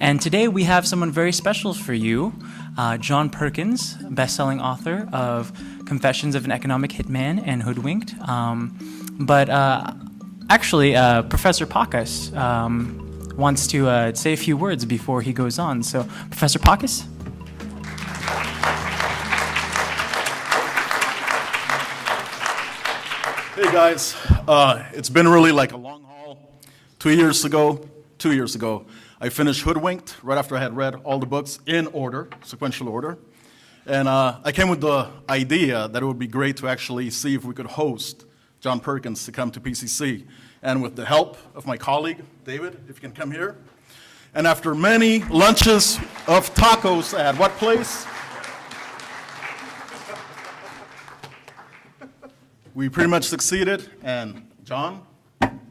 And today we have someone very special for you, John Perkins, best-selling author of Confessions of an Economic Hitman and Hoodwinked. Actually, Professor Pakis wants to say a few words before he goes on. So, Professor Pakis? Hey guys, it's been really like a long haul. 2 years ago, I finished Hoodwinked right after I had read all the books in order, sequential order. And I came with the idea that it would be great to actually see if we could host John Perkins to come to PCC. And with the help of my colleague, David, if you can come here. And after many lunches of tacos at what place? We pretty much succeeded. And John,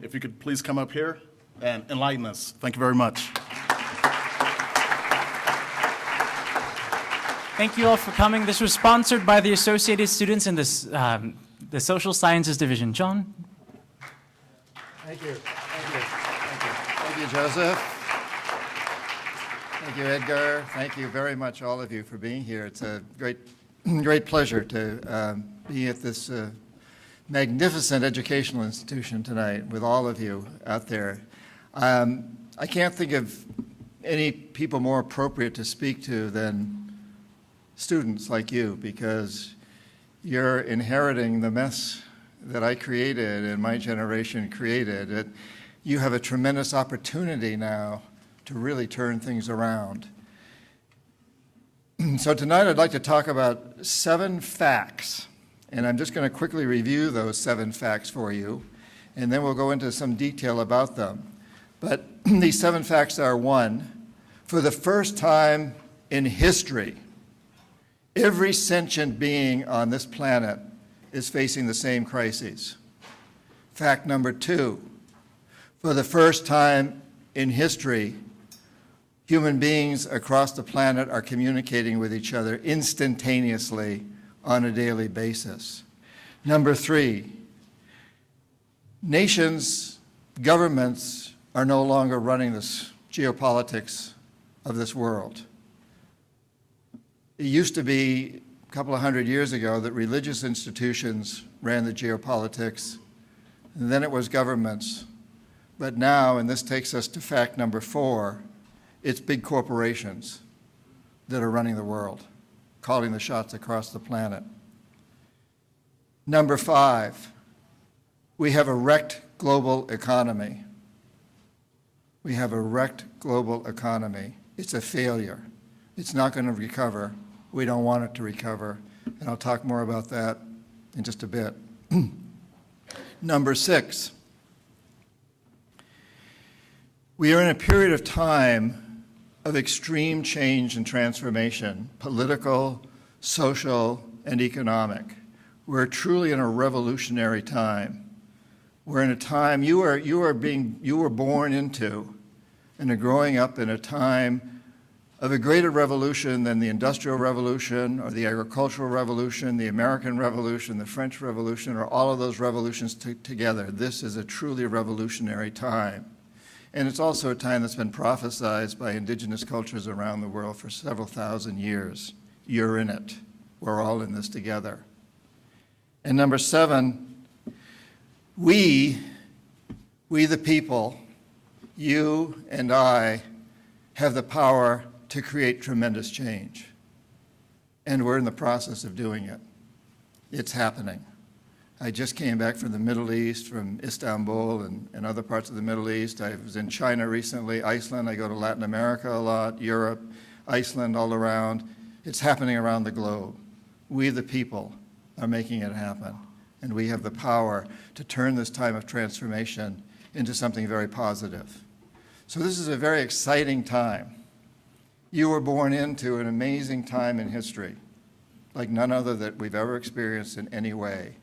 if you could please come up here and enlighten us. Thank you very much. Thank you all for coming. This was sponsored by the Associated Students in the Social Sciences Division. John? Thank you. Thank you, Joseph. Thank you, Edgar. Thank you very much, all of you, for being here. It's a great pleasure to be at this magnificent educational institution tonight with all of you out there. I can't think of any people more appropriate to speak to than students like you, because you're inheriting the mess that I created and my generation created. You have a tremendous opportunity now to really turn things around. So tonight I'd like to talk about 7 facts. And I'm just going to quickly review those 7 facts for you, and then we'll go into some detail about them. But these 7 facts are: 1, for the first time in history, every sentient being on this planet is facing the same crises. Fact number 2, for the first time in history, human beings across the planet are communicating with each other instantaneously on a daily basis. Number 3, nations, governments are no longer running this geopolitics of this world. It used to be a couple of hundred years ago that religious institutions ran the geopolitics, and then it was governments. But now, and this takes us to fact number 4, it's big corporations that are running the world, calling the shots across the planet. Number 5, we have a wrecked global economy. We have a wrecked global economy. It's a failure. It's not going to recover. We don't want it to recover. And I'll talk more about that in just a bit. Number 6, we are in a period of time of extreme change and transformation, political, social, and economic. We're truly in a revolutionary time. We're in a time you were born into and are growing up in a time of a greater revolution than the Industrial Revolution or the Agricultural Revolution, the American Revolution, the French Revolution, or all of those revolutions together. This is a truly revolutionary time. And it's also a time that's been prophesied by indigenous cultures around the world for several thousand years. You're in it. We're all in this together. And number 7, we the people, you and I, have the power to create tremendous change. And we're in the process of doing it. It's happening. I just came back from the Middle East, from Istanbul and other parts of the Middle East. I was in China recently, Iceland. I go to Latin America a lot, Europe, Iceland, all around. It's happening around the globe. We, the people, are making it happen. And we have the power to turn this time of transformation into something very positive. So this is a very exciting time. You were born into an amazing time in history, like none other that we've ever experienced in any way.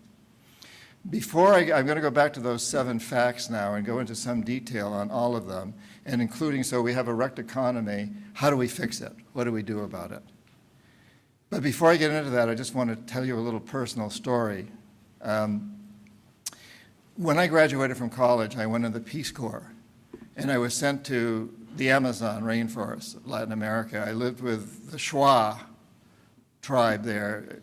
I'm going to go back to those 7 facts now and go into some detail on all of them, and including, so we have a wrecked economy. How do we fix it? What do we do about it? But before I get into that, I just want to tell you a little personal story. When I graduated from college, I went in the Peace Corps, and I was sent to the Amazon rainforest, Latin America. I lived with the Shuar tribe there.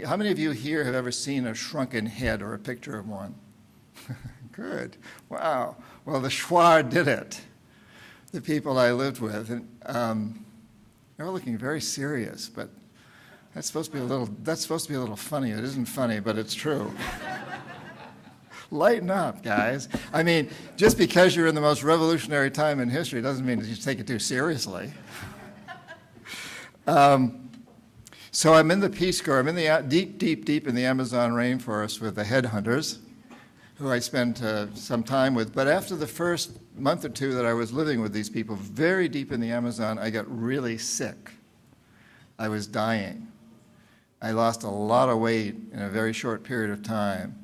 How many of you here have ever seen a shrunken head or a picture of one? Good. Wow. Well, the Shuar did it, the people I lived with. And, they were looking very serious, but that's supposed to be a little funny. It isn't funny, but it's true. Lighten up, guys. I mean, just because you're in the most revolutionary time in history doesn't mean that you take it too seriously. So I'm in the Peace Corps. I'm in the deep in the Amazon rainforest with the headhunters, who I spent some time with. But after the first month or two that I was living with these people, very deep in the Amazon, I got really sick. I was dying. I lost a lot of weight in a very short period of time.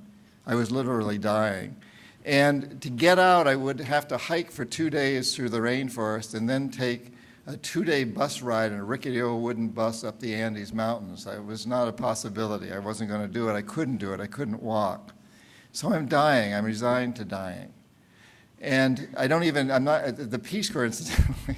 I was literally dying. And to get out, I would have to hike for 2 days through the rainforest and then take a 2-day bus ride in a rickety old wooden bus up the Andes Mountains. It was not a possibility. I wasn't going to do it. I couldn't do it. I couldn't walk. So I'm dying. I'm resigned to dying. And I'm not, the Peace Corps, incidentally,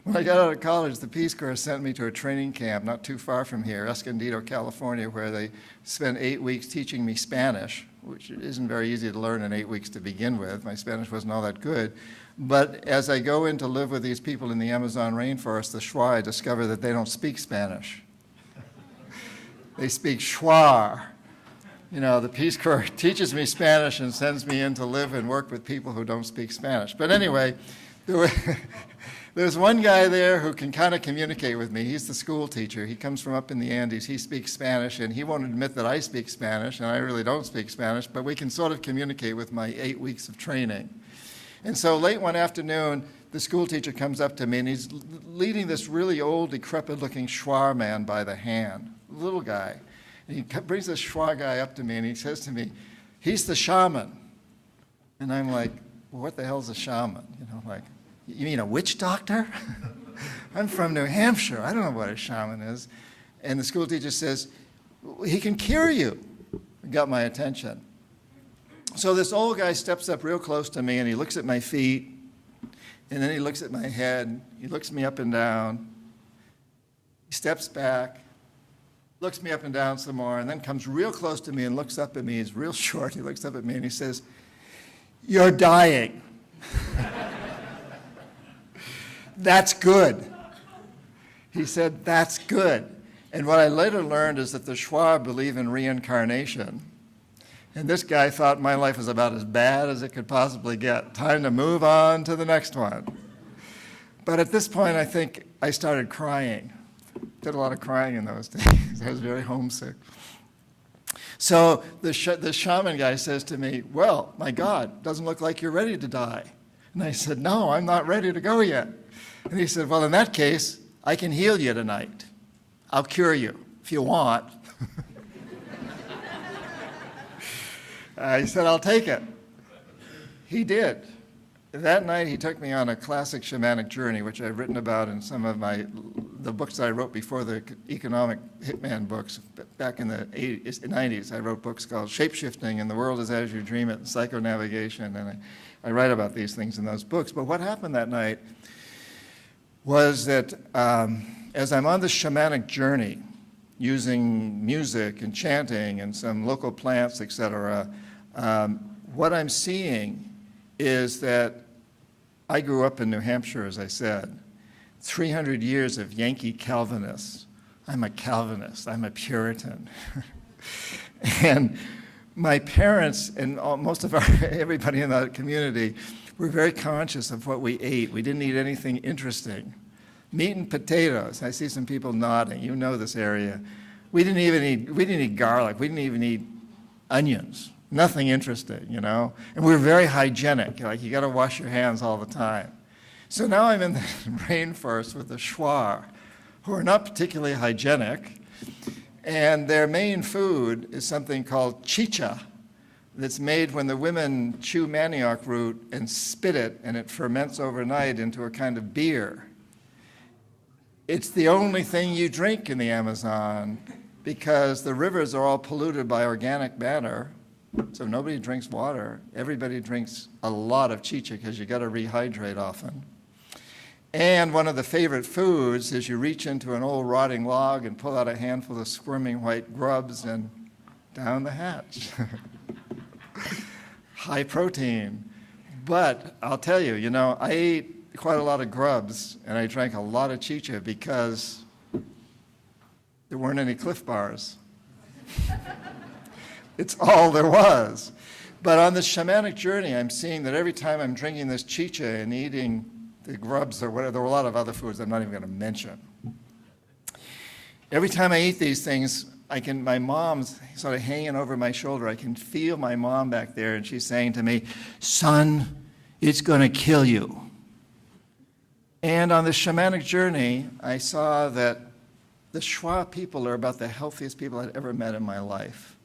when I got out of college, the Peace Corps sent me to a training camp not too far from here, Escondido, California, where they spent 8 weeks teaching me Spanish, which isn't very easy to learn in 8 weeks to begin with. My Spanish wasn't all that good. But as I go in to live with these people in the Amazon rainforest, the Shuar, I discover that they don't speak Spanish. They speak Shuar. You know, the Peace Corps teaches me Spanish and sends me in to live and work with people who don't speak Spanish. But anyway, there's one guy there who can kind of communicate with me. He's the school teacher. He comes from up in the Andes. He speaks Spanish, and he won't admit that I speak Spanish, and I really don't speak Spanish, but we can sort of communicate with my 8 weeks of training. And so late one afternoon, the school teacher comes up to me, and he's leading this really old, decrepit-looking Shuar man by the hand, little guy. And he brings this Shuar guy up to me, and he says to me, "He's the shaman." And I'm like, well, what the hell's a shaman? You know, like, you mean a witch doctor? I'm from New Hampshire. I don't know what a shaman is. And the school teacher says, he can cure you. It got my attention. So this old guy steps up real close to me, and he looks at my feet, and then he looks at my head. He looks me up and down. He steps back, looks me up and down some more, and then comes real close to me and looks up at me. He's real short. He looks up at me, and he says, "You're dying." That's good. He said, that's good. And what I later learned is that the Shuar believe in reincarnation. And this guy thought my life was about as bad as it could possibly get. Time to move on to the next one. But at this point, I think I started crying. Did a lot of crying in those days. I was very homesick. So the shaman guy says to me, "Well, my God, doesn't look like you're ready to die." And I said, "No, I'm not ready to go yet." And he said, "Well, in that case, I can heal you tonight. I'll cure you if you want." I said, "I'll take it." He did. That night, he took me on a classic shamanic journey, which I've written about in some of the books that I wrote before the economic hitman books. Back in the 90s, I wrote books called Shapeshifting and The World is As You Dream It, and Psychonavigation, and I write about these things in those books. But what happened that night was that as I'm on this shamanic journey, using music and chanting and some local plants, etc., what I'm seeing is that I grew up in New Hampshire, as I said, 300 years of Yankee Calvinists. I'm a Calvinist. I'm a Puritan. And my parents and most of everybody in the community were very conscious of what we ate. We didn't eat anything interesting. Meat and potatoes. I see some people nodding. You know this area. We didn't eat garlic. We didn't even eat onions. Nothing interesting, you know? And we were very hygienic. Like, you got to wash your hands all the time. So now I'm in the rainforest with the Shuar, who are not particularly hygienic, and their main food is something called chicha that's made when the women chew manioc root and spit it, and it ferments overnight into a kind of beer. It's the only thing you drink in the Amazon because the rivers are all polluted by organic matter. So nobody drinks water. Everybody drinks a lot of chicha because you got to rehydrate often. And one of the favorite foods is you reach into an old rotting log and pull out a handful of squirming white grubs and down the hatch. High protein. But I'll tell you, I ate quite a lot of grubs and I drank a lot of chicha because there weren't any Cliff Bars. It's all there was. But on this shamanic journey, I'm seeing that every time I'm drinking this chicha and eating the grubs or whatever, there were a lot of other foods I'm not even going to mention. Every time I eat these things, my mom's sort of hanging over my shoulder. I can feel my mom back there, and she's saying to me, "Son, it's going to kill you." And on this shamanic journey, I saw that the Shuar people are about the healthiest people I'd ever met in my life.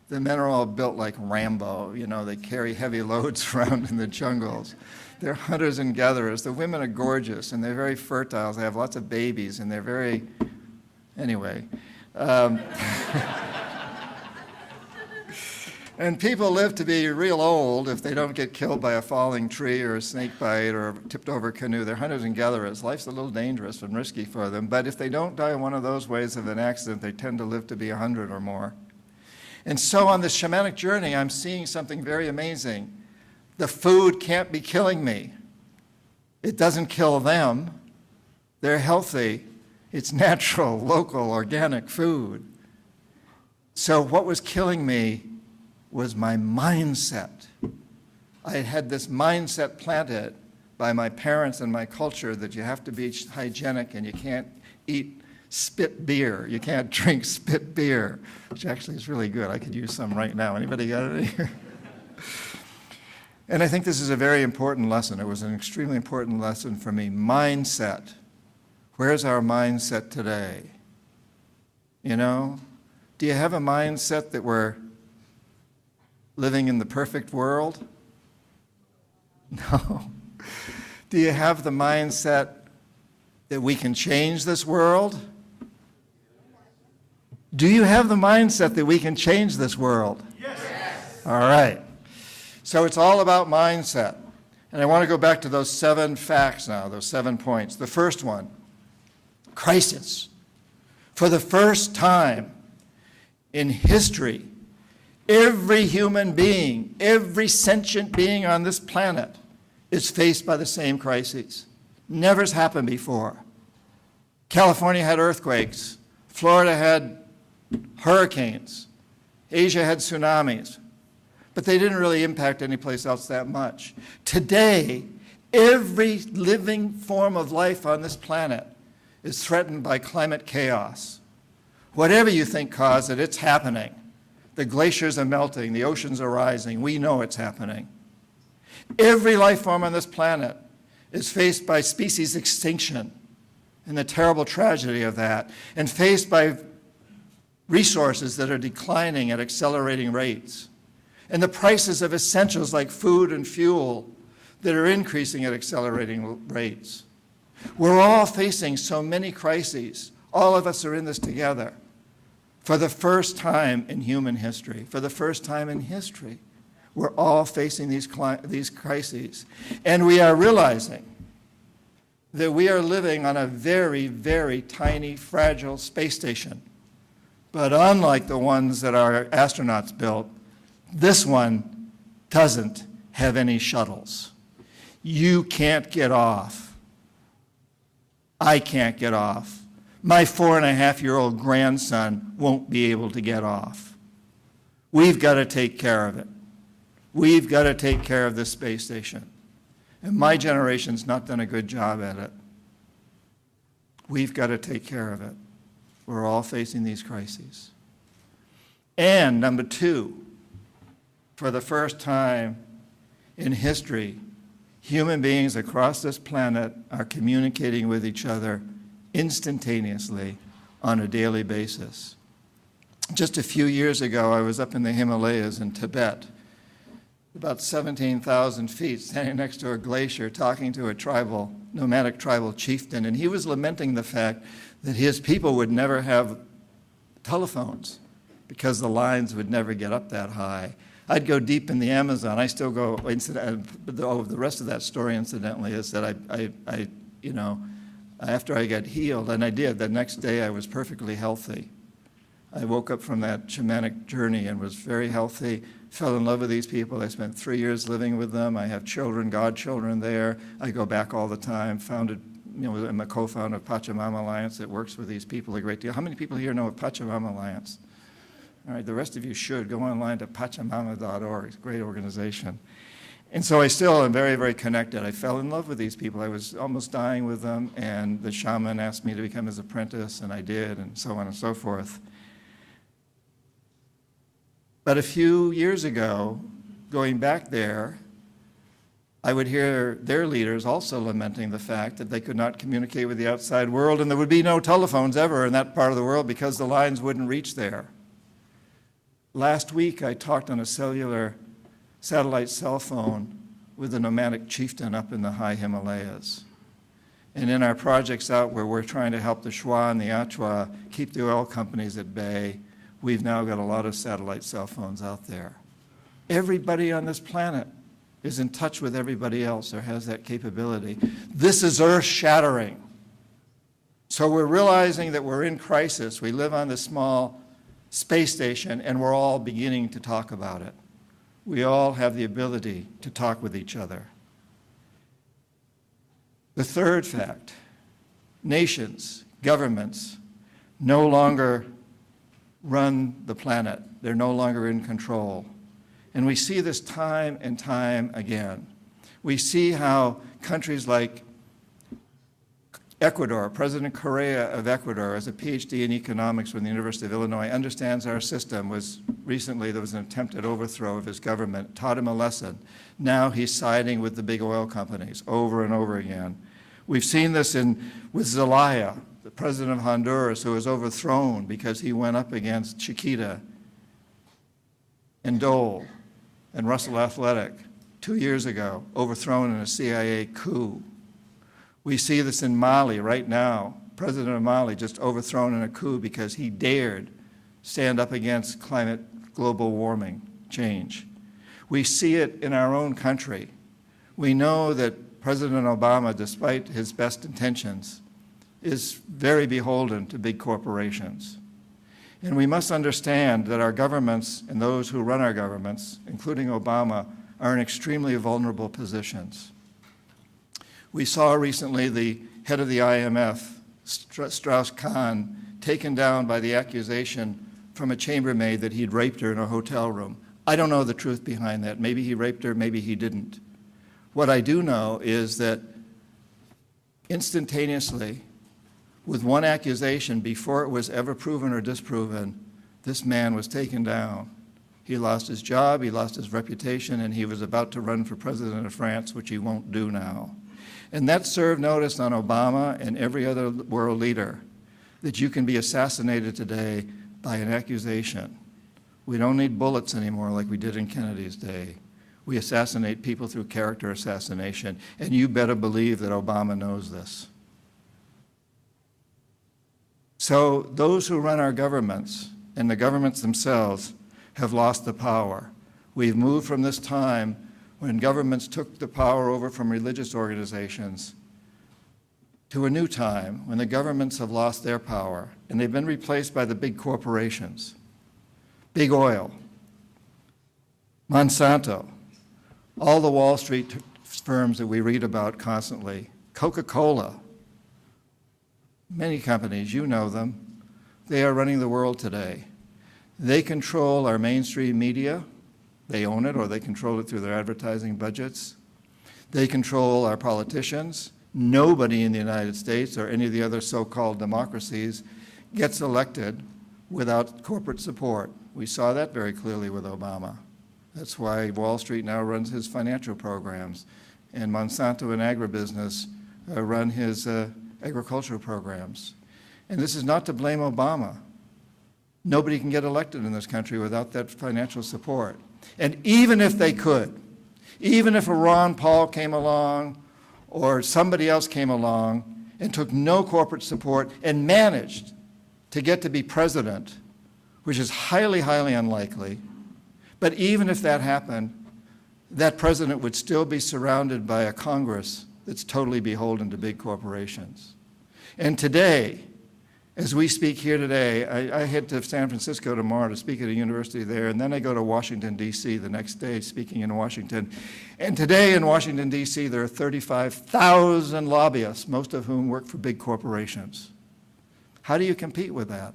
The men are all built like Rambo. They carry heavy loads around in the jungles. They're hunters and gatherers. The women are gorgeous, and they're very fertile. They have lots of babies, and they're very... Anyway. And people live to be real old if they don't get killed by a falling tree or a snake bite or a tipped over canoe. They're hunters and gatherers. Life's a little dangerous and risky for them, but if they don't die in one of those ways of an accident, they tend to live to be 100 or more. And so on this shamanic journey, I'm seeing something very amazing. The food can't be killing me. It doesn't kill them. They're healthy. It's natural, local, organic food. So what was killing me was my mindset. I had this mindset planted by my parents and my culture that you have to be hygienic and you can't eat spit beer. You can't drink spit beer, which actually is really good. I could use some right now. Anybody got any? And I think this is a very important lesson. It was an extremely important lesson for me. Mindset. Where's our mindset today? Do you have a mindset that we're living in the perfect world? No. Do you have the mindset that we can change this world? Do you have the mindset that we can change this world? Yes. All right. So it's all about mindset. And I want to go back to those 7 facts now, those 7 points. The first one, crisis. For the first time in history, every human being, every sentient being on this planet is faced by the same crises. Never has happened before. California had earthquakes. Florida had hurricanes. Asia had tsunamis. But they didn't really impact any place else that much. Today, every living form of life on this planet is threatened by climate chaos. Whatever you think caused it, it's happening. The glaciers are melting, the oceans are rising, we know it's happening. Every life form on this planet is faced by species extinction and the terrible tragedy of that, and faced by resources that are declining at accelerating rates, and the prices of essentials like food and fuel that are increasing at accelerating rates. We're all facing so many crises. All of us are in this together. For the first time in human history, for the first time in history, we're all facing these crises. And we are realizing that we are living on a very, very tiny, fragile space station. But unlike the ones that our astronauts built, this one doesn't have any shuttles. You can't get off. I can't get off. My 4.5-year-old grandson won't be able to get off. We've got to take care of it. We've got to take care of this space station. And my generation's not done a good job at it. We've got to take care of it. We're all facing these crises. And number 2, for the first time in history, human beings across this planet are communicating with each other instantaneously on a daily basis. Just a few years ago, I was up in the Himalayas in Tibet, about 17,000 feet, standing next to a glacier, talking to a nomadic tribal chieftain, and he was lamenting the fact that his people would never have telephones because the lines would never get up that high. I'd go deep in the Amazon. I still go, the rest of that story, incidentally, is that I after I got healed, and I did, the next day I was perfectly healthy. I woke up from that shamanic journey and was very healthy, fell in love with these people. I spent 3 years living with them. I have children, godchildren there. I go back all the time, I'm a co-founder of Pachamama Alliance that works with these people a great deal. How many people here know of Pachamama Alliance? All right, the rest of you should. Go online to pachamama.org. It's a great organization. And so I still am very, very connected. I fell in love with these people. I was almost dying with them, and the shaman asked me to become his apprentice, and I did, and so on and so forth. But a few years ago, going back there, I would hear their leaders also lamenting the fact that they could not communicate with the outside world, and there would be no telephones ever in that part of the world because the lines wouldn't reach there. Last week, I talked on a cellular satellite cell phone with a nomadic chieftain up in the high Himalayas. And in our projects out where we're trying to help the Shuar and the Achua keep the oil companies at bay, we've now got a lot of satellite cell phones out there. Everybody on this planet is in touch with everybody else or has that capability. This is earth-shattering. So we're realizing that we're in crisis. We live on this small space station, and we're all beginning to talk about it. We all have the ability to talk with each other. The third fact, nations, governments no longer run the planet. They're no longer in control. And we see this time and time again. We see how countries like Ecuador, President Correa of Ecuador, has a PhD in economics from the University of Illinois, understands our system. Recently there was an attempted overthrow of his government, taught him a lesson. Now he's siding with the big oil companies over and over again. We've seen this with Zelaya, the president of Honduras, who was overthrown because he went up against Chiquita and Dole and Russell Athletic 2 years ago, overthrown in a CIA coup. We see this in Mali right now. President of Mali just overthrown in a coup because he dared stand up against global warming change. We see it in our own country. We know that President Obama, despite his best intentions, is very beholden to big corporations. And we must understand that our governments and those who run our governments, including Obama, are in extremely vulnerable positions. We saw recently the head of the IMF, Strauss-Kahn, taken down by the accusation from a chambermaid that he'd raped her in a hotel room. I don't know the truth behind that. Maybe he raped her, maybe he didn't. What I do know is that instantaneously, with one accusation, before it was ever proven or disproven, this man was taken down. He lost his job, he lost his reputation, and he was about to run for president of France, which he won't do now. And that served notice on Obama and every other world leader that you can be assassinated today by an accusation. We don't need bullets anymore like we did in Kennedy's day. We assassinate people through character assassination, and you better believe that Obama knows this. So those who run our governments and the governments themselves have lost the power. We've moved from this time when governments took the power over from religious organizations to a new time when the governments have lost their power and they've been replaced by the big corporations, big oil, Monsanto, all the Wall Street firms that we read about constantly, Coca-Cola, many companies, you know them, they are running the world today. They control our mainstream media. They own it, or they control it through their advertising budgets. They control our politicians. Nobody in the United States or any of the other so-called democracies gets elected without corporate support. We saw that very clearly with Obama. That's why Wall Street now runs his financial programs, and Monsanto and agribusiness run his agricultural programs. And this is not to blame Obama. Nobody can get elected in this country without that financial support. And even if they could, even if a Ron Paul came along or somebody else came along and took no corporate support and managed to get to be president, which is highly, highly unlikely, but even if that happened, that president would still be surrounded by a Congress that's totally beholden to big corporations. And today, as we speak here today, I head to San Francisco tomorrow to speak at a university there, and then I go to Washington, D.C. the next day, speaking in Washington. And today in Washington, D.C., there are 35,000 lobbyists, most of whom work for big corporations. How do you compete with that?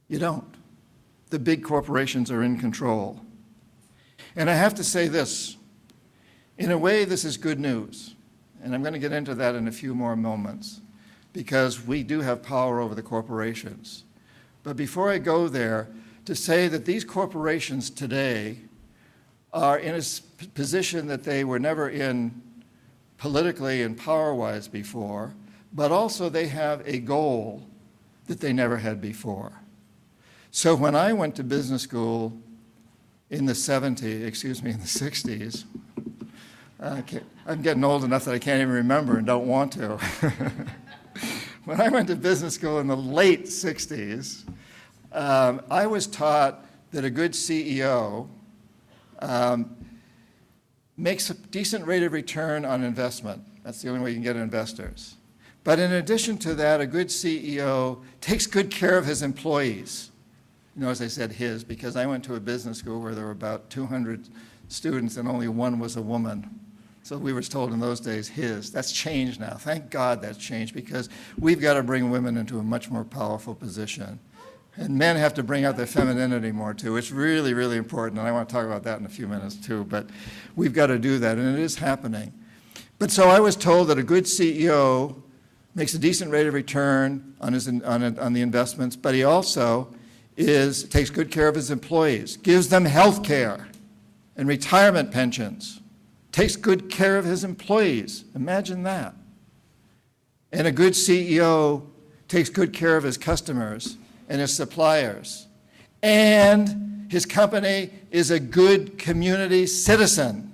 You don't. The big corporations are in control. And I have to say this, in a way this is good news, and I'm going to get into that in a few more moments, because we do have power over the corporations. But before I go there, to say that these corporations today are in a position that they were never in politically and power-wise before, but also they have a goal that they never had before. So when I went to business school in the 60s, I'm getting old enough that I can't even remember and don't want to. When I went to business school in the late 60s, I was taught that a good CEO makes a decent rate of return on investment. That's the only way you can get investors. But in addition to that, a good CEO takes good care of his employees. You know, as I said, his, because I went to a business school where there were about 200 students and only one was a woman. So we were told in those days, his. That's changed now. Thank God that's changed, because we've got to bring women into a much more powerful position. And men have to bring out their femininity more, too. It's really, really important, and I want to talk about that in a few minutes, too. But we've got to do that, and it is happening. But so I was told that a good CEO makes a decent rate of return on the investments, but he also takes good care of his employees, gives them health care and retirement pensions, takes good care of his employees. Imagine that. And a good CEO takes good care of his customers and his suppliers. And his company is a good community citizen,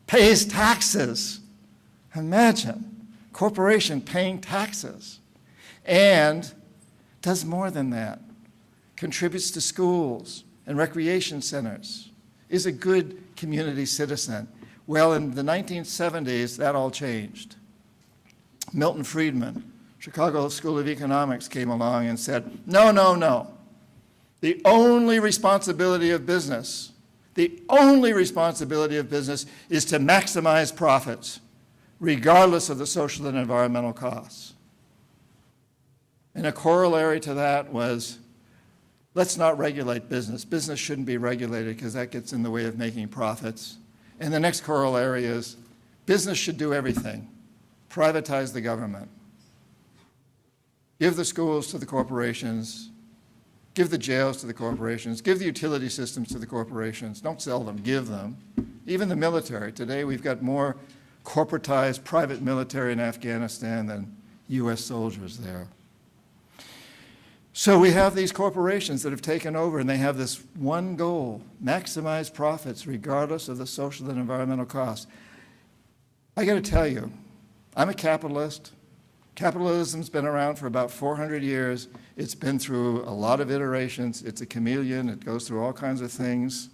pays taxes. Imagine, corporation paying taxes. And does more than that, contributes to schools and recreation centers, is a good community citizen. Well, in the 1970s, that all changed. Milton Friedman, Chicago School of Economics, came along and said, no, no, no. The only responsibility of business is to maximize profits, regardless of the social and environmental costs. And a corollary to that was, let's not regulate business. Business shouldn't be regulated because that gets in the way of making profits. And the next corollary is, business should do everything. Privatize the government. Give the schools to the corporations. Give the jails to the corporations. Give the utility systems to the corporations. Don't sell them, give them. Even the military. Today we've got more corporatized private military in Afghanistan than U.S. soldiers there. So we have these corporations that have taken over, and they have this one goal: maximize profits regardless of the social and environmental costs. I got to tell you, I'm a capitalist. Capitalism's been around for about 400 years. It's been through a lot of iterations. It's a chameleon. It goes through all kinds of things.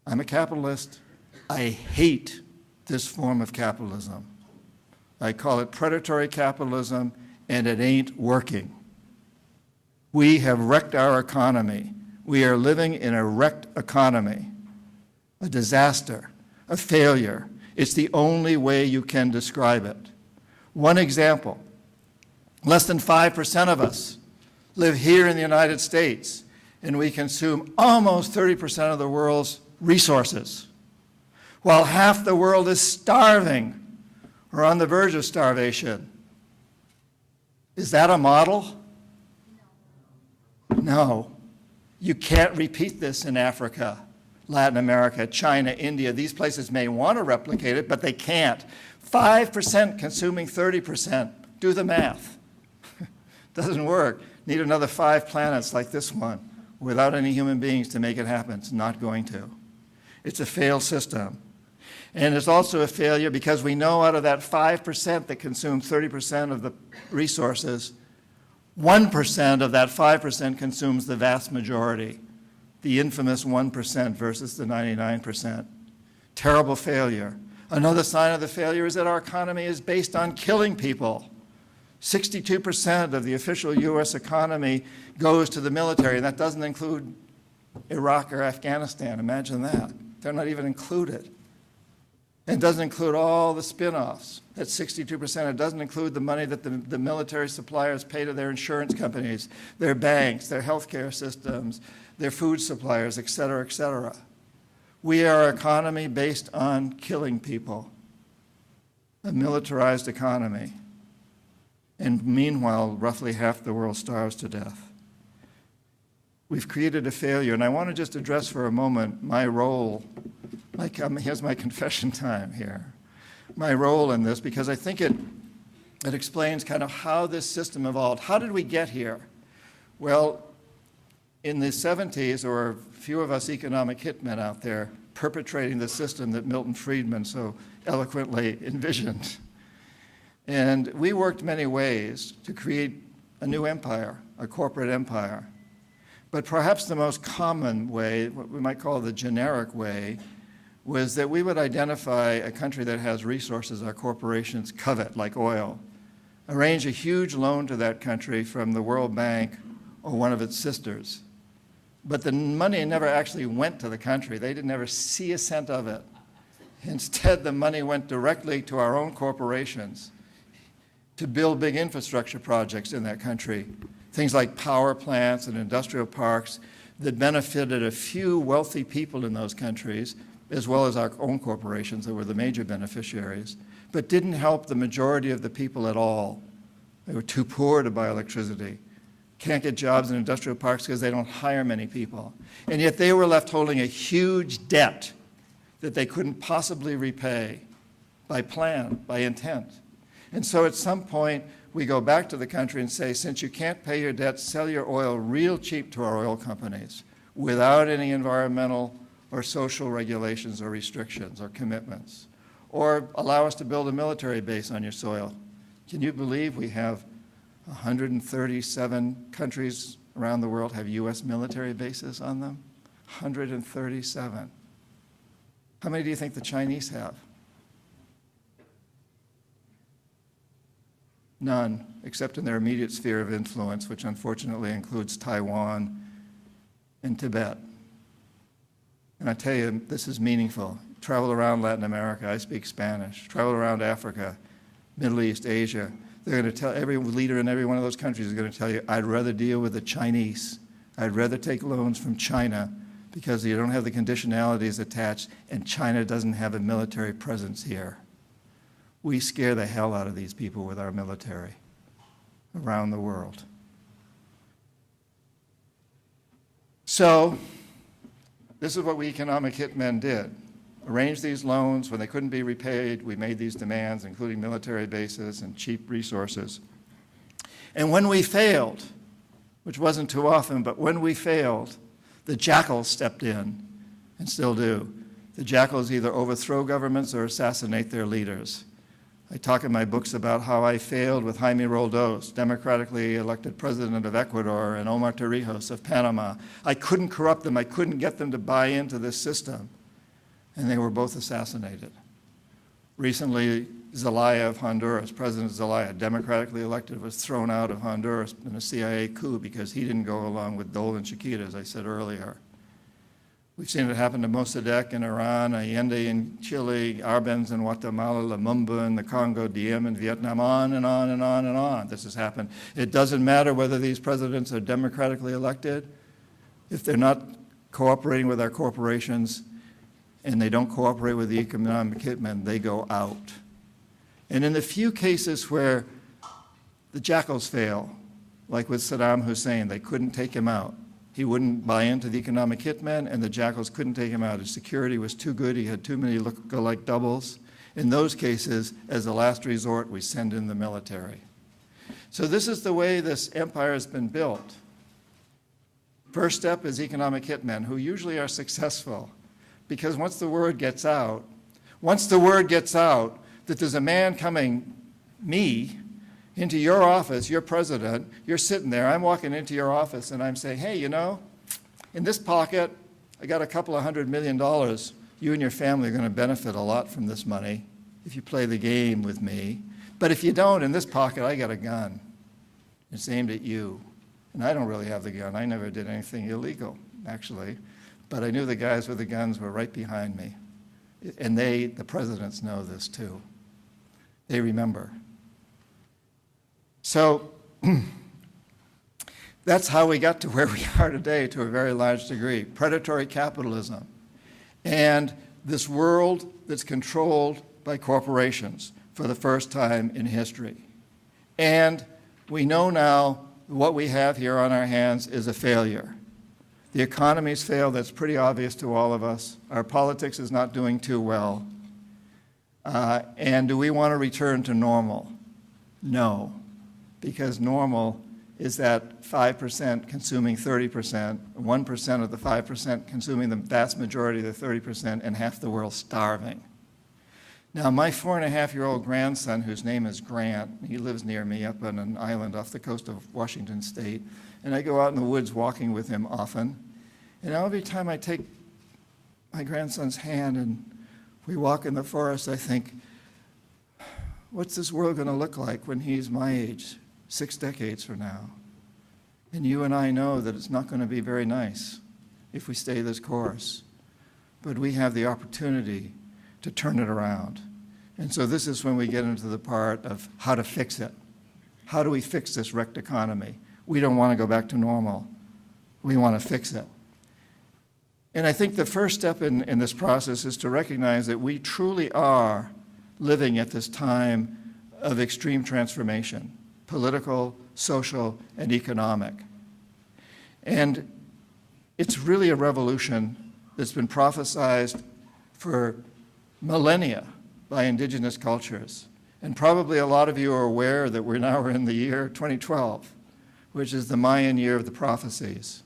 I'm a capitalist. I hate this form of capitalism. I call it predatory capitalism, and it ain't working. We have wrecked our economy. We are living in a wrecked economy, a disaster, a failure. It's the only way you can describe it. One example, less than 5% of us live here in the United States, and we consume almost 30% of the world's resources, while half the world is starving or on the verge of starvation. Is that a model? No. You can't repeat this in Africa, Latin America, China, India. These places may want to replicate it, but they can't. 5% consuming 30%. Do the math. Doesn't work. Need another 5 planets like this one without any human beings to make it happen. It's not going to. It's a failed system. And it's also a failure because we know out of that 5% that consume 30% of the resources, 1% of that 5% consumes the vast majority, the infamous 1% versus the 99%. Terrible failure. Another sign of the failure is that our economy is based on killing people. 62% of the official U.S. economy goes to the military, and that doesn't include Iraq or Afghanistan. Imagine that. They're not even included. It doesn't include all the spin-offs. That's 62%. It doesn't include the money that the military suppliers pay to their insurance companies, their banks, their healthcare systems, their food suppliers, et cetera, et cetera. We are an economy based on killing people, a militarized economy. And meanwhile, roughly half the world starves to death. We've created a failure, and I want to just address for a moment my role. Here's my confession time here. My role in this, because I think it explains kind of how this system evolved. How did we get here? Well, in the 70s, there were a few of us economic hitmen out there perpetrating the system that Milton Friedman so eloquently envisioned. And we worked many ways to create a new empire, a corporate empire. But perhaps the most common way, what we might call the generic way, was that we would identify a country that has resources our corporations covet, like oil, arrange a huge loan to that country from the World Bank or one of its sisters. But the money never actually went to the country. They didn't ever see a cent of it. Instead, the money went directly to our own corporations to build big infrastructure projects in that country, things like power plants and industrial parks that benefited a few wealthy people in those countries, as well as our own corporations that were the major beneficiaries, but didn't help the majority of the people at all. They were too poor to buy electricity, can't get jobs in industrial parks because they don't hire many people. And yet they were left holding a huge debt that they couldn't possibly repay by plan, by intent. And so at some point, we go back to the country and say, since you can't pay your debt, sell your oil real cheap to our oil companies without any environmental or social regulations or restrictions or commitments. Or allow us to build a military base on your soil. Can you believe we have 137 countries around the world have U.S. military bases on them? 137. How many do you think the Chinese have? None, except in their immediate sphere of influence, which unfortunately includes Taiwan and Tibet. And I tell you, this is meaningful. Travel around Latin America, I speak Spanish. Travel around Africa, Middle East, Asia. They're going to tell, every leader in every one of those countries is going to tell you, I'd rather deal with the Chinese. I'd rather take loans from China because you don't have the conditionalities attached, and China doesn't have a military presence here. We scare the hell out of these people with our military around the world. So, this is what we economic hitmen did. Arrange these loans. When they couldn't be repaid, we made these demands, including military bases and cheap resources. And when we failed, which wasn't too often, but when we failed, the jackals stepped in, and still do. The jackals either overthrow governments or assassinate their leaders. I talk in my books about how I failed with Jaime Roldos, democratically elected president of Ecuador, and Omar Torrijos of Panama. I couldn't corrupt them. I couldn't get them to buy into this system. And they were both assassinated. Recently, Zelaya of Honduras, President Zelaya, democratically elected, was thrown out of Honduras in a CIA coup because he didn't go along with Dole and Chiquita, as I said earlier. We've seen it happen to Mossadegh in Iran, Allende in Chile, Arbenz in Guatemala, Lumumba in the Congo, Diem in Vietnam, on and on and on and on. This has happened. It doesn't matter whether these presidents are democratically elected. If they're not cooperating with our corporations and they don't cooperate with the economic hitmen, they go out. And in the few cases where the jackals fail, like with Saddam Hussein, they couldn't take him out. He wouldn't buy into the economic hitmen, and the jackals couldn't take him out. His security was too good. He had too many look-alike doubles. In those cases, as a last resort, we send in the military. So this is the way this empire has been built. First step is economic hitmen, who usually are successful, because once the word gets out that there's a man coming, me, into your office, your president, you're sitting there, I'm walking into your office and I'm saying, hey, you know, in this pocket, I got a couple of $100 million You and your family are going to benefit a lot from this money if you play the game with me. But if you don't, in this pocket, I got a gun. It's aimed at you. And I don't really have the gun. I never did anything illegal, actually. But I knew the guys with the guns were right behind me. And the presidents know this too. They remember. So that's how we got to where we are today to a very large degree. Predatory capitalism. And this world that's controlled by corporations for the first time in history. And we know now what we have here on our hands is a failure. The economy's failed. That's pretty obvious to all of us. Our politics is not doing too well. And do we want to return to normal? No, because normal is that 5% consuming 30%, 1% of the 5% consuming the vast majority of the 30%, and half the world starving. Now, my 4.5-year-old grandson, whose name is Grant, he lives near me up on an island off the coast of Washington State, and I go out in the woods walking with him often. And every time I take my grandson's hand and we walk in the forest, I think, what's this world going to look like when he's my age, 6 decades from now? And you and I know that it's not going to be very nice if we stay this course. But we have the opportunity to turn it around. And so this is when we get into the part of how to fix it. How do we fix this wrecked economy? We don't want to go back to normal. We want to fix it. And I think the first step in this process is to recognize that we truly are living at this time of extreme transformation, political, social, and economic. And it's really a revolution that's been prophesized for millennia by indigenous cultures. And probably a lot of you are aware that we're now in the year 2012, which is the Mayan year of the prophecies.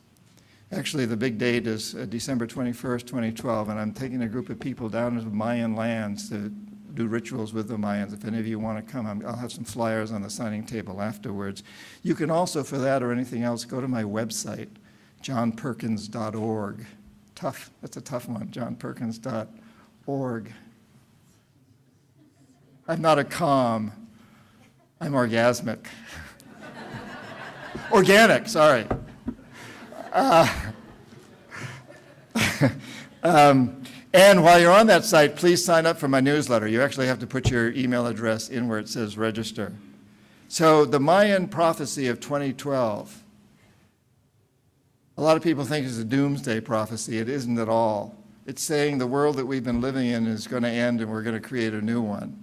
Actually, the big date is December 21st, 2012, and I'm taking a group of people down to the Mayan lands to do rituals with the Mayans. If any of you want to come, I'll have some flyers on the signing table afterwards. You can also, for that or anything else, go to my website, johnperkins.org. Tough, that's a tough one, johnperkins.org. I'm not a calm, I'm orgasmic. Organic, sorry. And while you're on that site, please sign up for my newsletter. You actually have to put your email address in where it says register. So the Mayan prophecy of 2012, a lot of people think it's a doomsday prophecy. It isn't at all. It's saying the world that we've been living in is going to end and we're going to create a new one.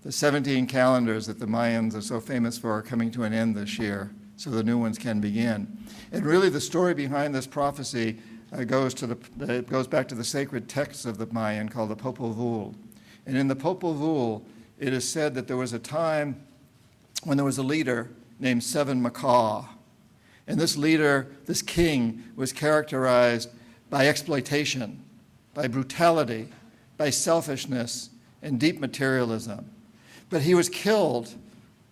The 17 calendars that the Mayans are so famous for are coming to an end this year, so the new ones can begin. And really the story behind this prophecy goes back to the sacred texts of the Mayan called the Popol Vuh. And in the Popol Vuh, it is said that there was a time when there was a leader named Seven Macaw. And this leader, this king, was characterized by exploitation, by brutality, by selfishness, and deep materialism. But he was killed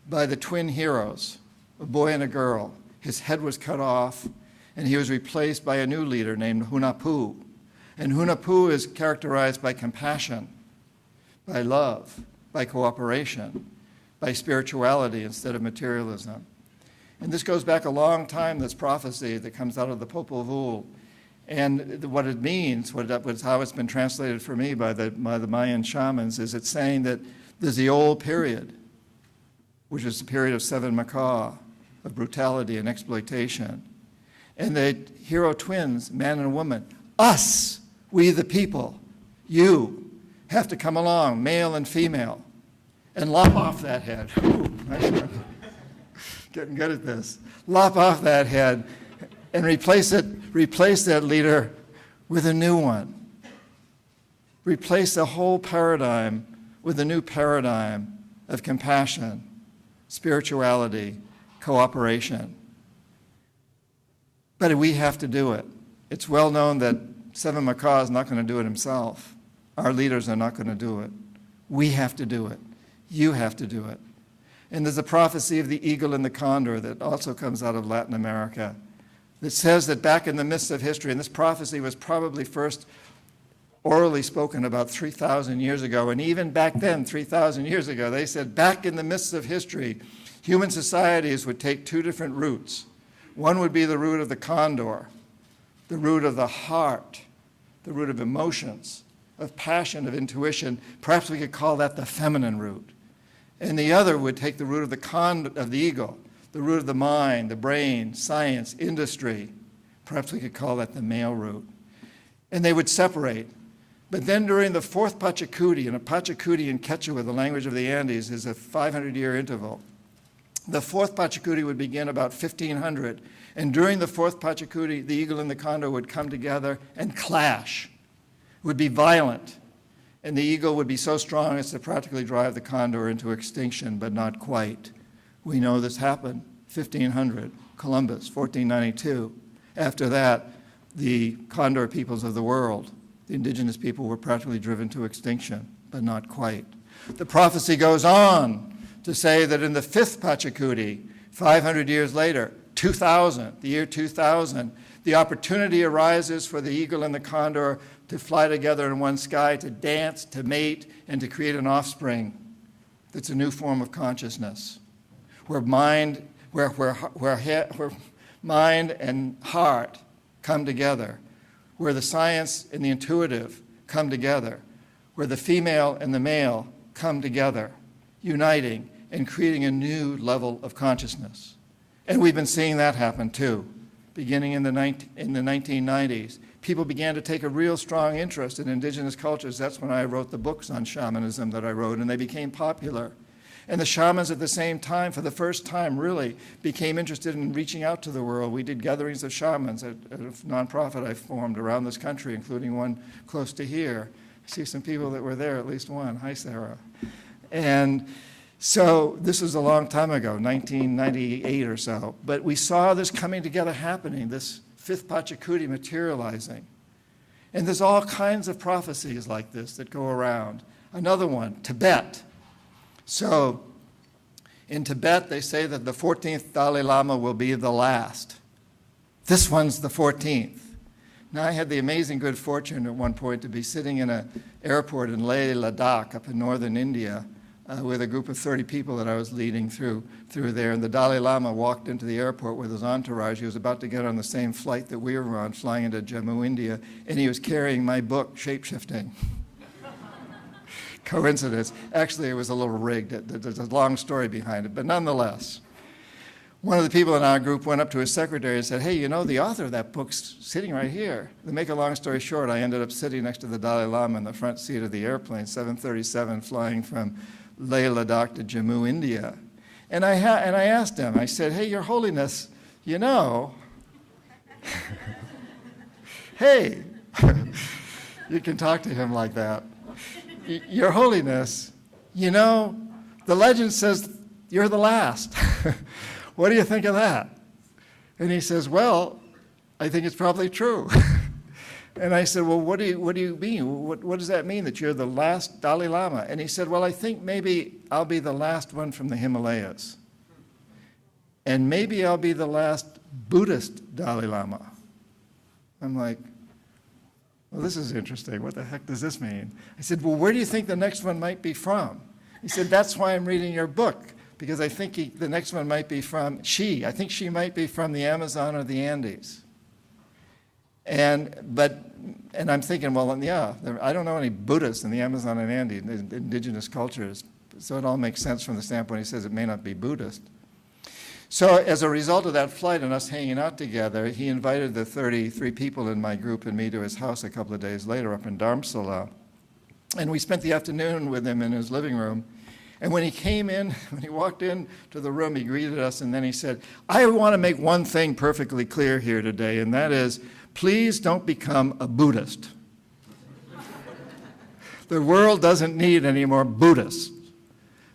by the twin heroes, a boy and a girl. His head was cut off, and he was replaced by a new leader named Hunahpu. And Hunahpu is characterized by compassion, by love, by cooperation, by spirituality instead of materialism. And this goes back a long time, this prophecy that comes out of the Popol Vuh. And what it means, how it's been translated for me by the Mayan shamans, is it's saying that there's the old period, which is the period of Seven Macaw, of brutality and exploitation. And the hero twins, man and woman, us, we the people, you, have to come along, male and female, and lop off that head. Ooh, nice one. Getting good at this. Lop off that head and replace that leader with a new one. Replace the whole paradigm with a new paradigm of compassion, spirituality, cooperation. But we have to do it. It's well known that Seven Macaw is not going to do it himself. Our leaders are not going to do it. We have to do it. You have to do it. And there's a prophecy of the eagle and the condor that also comes out of Latin America that says that back in the midst of history, and this prophecy was probably first orally spoken about 3,000 years ago. And even back then, 3,000 years ago, they said back in the midst of history, human societies would take two different routes. One would be the root of the condor, the root of the heart, the root of emotions, of passion, of intuition. Perhaps we could call that the feminine root. And the other would take the root of the eagle, the root of the mind, the brain, science, industry. Perhaps we could call that the male root. And they would separate. But then during the fourth Pachacuti, and a Pachacuti in Quechua, the language of the Andes, is a 500-year interval. The fourth Pachacuti would begin about 1500. And during the fourth Pachacuti, the eagle and the condor would come together and clash, would be violent. And the eagle would be so strong as to practically drive the condor into extinction, but not quite. We know this happened, 1500, Columbus, 1492. After that, the condor peoples of the world, the indigenous people, were practically driven to extinction, but not quite. The prophecy goes on to say that in the fifth Pachacuti, 500 years later, 2000, the year 2000, the opportunity arises for the eagle and the condor to fly together in one sky, to dance, to mate, and to create an offspring that's a new form of consciousness, where mind and heart come together, where the science and the intuitive come together, where the female and the male come together, uniting and creating a new level of consciousness. And we've been seeing that happen too. Beginning in the 1990s, people began to take a real strong interest in indigenous cultures. That's when I wrote the books on shamanism that I wrote, and they became popular. And the shamans at the same time, for the first time, really became interested in reaching out to the world. We did gatherings of shamans at a nonprofit I formed around this country, including one close to here. I see some people that were there, at least one. Hi, Sarah. And so this was a long time ago, 1998 or so. But we saw this coming together happening, this fifth Pachacuti materializing. And there's all kinds of prophecies like this that go around. Another one, Tibet. So in Tibet, they say that the 14th Dalai Lama will be the last. This one's the 14th. Now, I had the amazing good fortune at one point to be sitting in an airport in Leh, Ladakh, up in northern India, with a group of 30 people that I was leading through there. And the Dalai Lama walked into the airport with his entourage. He was about to get on the same flight that we were on, flying into Jammu, India, and he was carrying my book, Shapeshifting. Coincidence. Actually, it was a little rigged. There's a long story behind it, but nonetheless. One of the people in our group went up to his secretary and said, hey, you know, the author of that book's sitting right here. To make a long story short, I ended up sitting next to the Dalai Lama in the front seat of the airplane, 737, flying from Leh Ladakh to Jammu, India. And I asked him, I said, hey, Your Holiness, you know, hey, you can talk to him like that. Your Holiness, you know, the legend says you're the last. What do you think of that? And he says, well, I think it's probably true. And I said, well, what do you mean? What does that mean, that you're the last Dalai Lama? And he said, well, I think maybe I'll be the last one from the Himalayas. And maybe I'll be the last Buddhist Dalai Lama. I'm like, well, this is interesting. What the heck does this mean? I said, well, where do you think the next one might be from? He said, that's why I'm reading your book, because I think the next one might be from I think she might be from the Amazon or the Andes. And I'm thinking, well, yeah, I don't know any Buddhists in the Amazon and Andes, indigenous cultures, so it all makes sense from the standpoint he says it may not be Buddhist. So as a result of that flight and us hanging out together, he invited the 33 people in my group and me to his house a couple of days later up in Dharamsala. And we spent the afternoon with him in his living room. And when he walked in to the room, he greeted us, and then he said, I want to make one thing perfectly clear here today, and that is, please don't become a Buddhist. The world doesn't need any more Buddhists,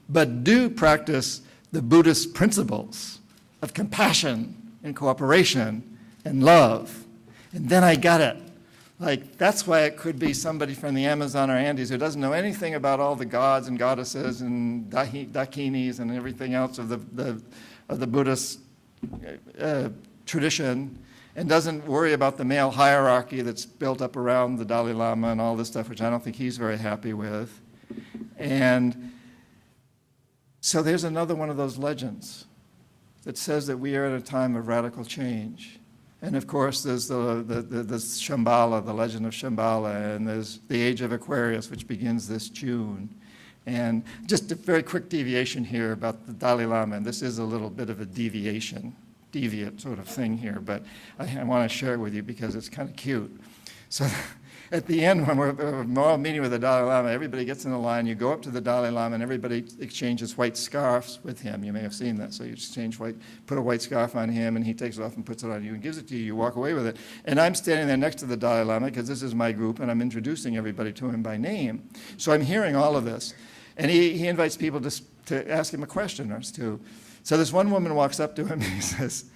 but do practice the Buddhist principles of compassion and cooperation and love. And then I got it. Like, that's why it could be somebody from the Amazon or Andes who doesn't know anything about all the gods and goddesses and dakinis and everything else of the Buddhist tradition, and doesn't worry about the male hierarchy that's built up around the Dalai Lama and all this stuff, which I don't think he's very happy with. And so there's another one of those legends that says that we are at a time of radical change. And of course, there's the Shambhala, the legend of Shambhala, and there's the Age of Aquarius, which begins this June. And just a very quick deviation here about the Dalai Lama, and this is a little bit of a deviate sort of thing here, but I want to share it with you because it's kind of cute. So at the end, when we're all meeting with the Dalai Lama, everybody gets in a line, you go up to the Dalai Lama, and everybody exchanges white scarves with him. You may have seen that. So you exchange put a white scarf on him, and he takes it off and puts it on you and gives it to you. You walk away with it. And I'm standing there next to the Dalai Lama because this is my group, and I'm introducing everybody to him by name. So I'm hearing all of this. And he invites people to ask him a question or two. So this one woman walks up to him and he says,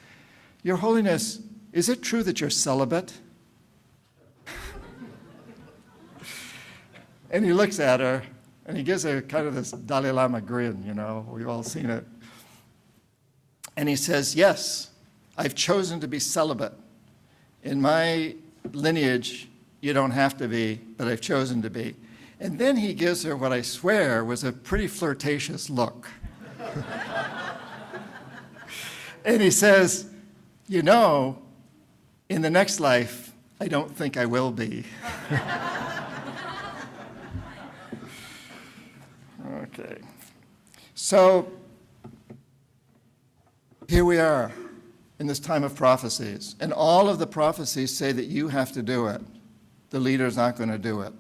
"Your Holiness, is it true that you're celibate?" And he looks at her, and he gives her kind of this Dalai Lama grin, you know, we've all seen it. And he says, "Yes, I've chosen to be celibate. In my lineage, you don't have to be, but I've chosen to be." And then he gives her what I swear was a pretty flirtatious look. And he says, "You know, in the next life, I don't think I will be." Okay. So here we are in this time of prophecies. And all of the prophecies say that you have to do it. The leader's not going to do it.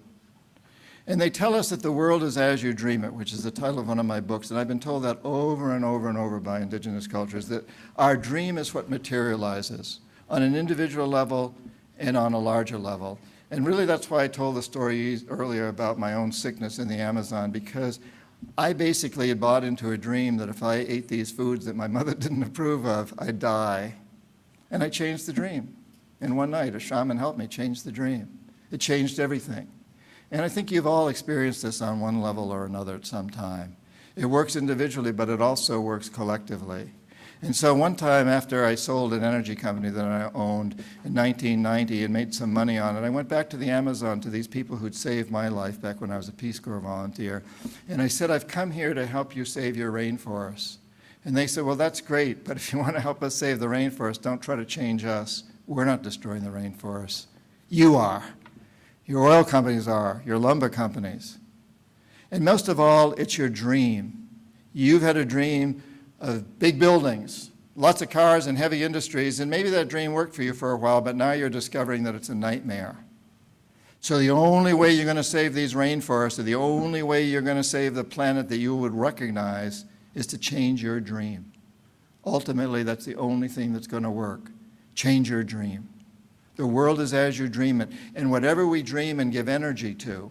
And they tell us that the world is as you dream it, which is the title of one of my books. And I've been told that over and over and over by indigenous cultures, that our dream is what materializes on an individual level and on a larger level. And really that's why I told the story earlier about my own sickness in the Amazon, because I basically had bought into a dream that if I ate these foods that my mother didn't approve of, I'd die. And I changed the dream. And one night, a shaman helped me change the dream. It changed everything. And I think you've all experienced this on one level or another at some time. It works individually, but it also works collectively. And so one time after I sold an energy company that I owned in 1990 and made some money on it, I went back to the Amazon to these people who'd saved my life back when I was a Peace Corps volunteer. And I said, "I've come here to help you save your rainforests." And they said, "Well, that's great, but if you want to help us save the rainforest, don't try to change us. We're not destroying the rainforest. You are. Your oil companies are, your lumber companies. And most of all, it's your dream. You've had a dream of big buildings, lots of cars and heavy industries, and maybe that dream worked for you for a while, but now you're discovering that it's a nightmare. So the only way you're going to save these rainforests, or the only way you're going to save the planet that you would recognize, is to change your dream. Ultimately, that's the only thing that's going to work. Change your dream. The world is as you dream it, and whatever we dream and give energy to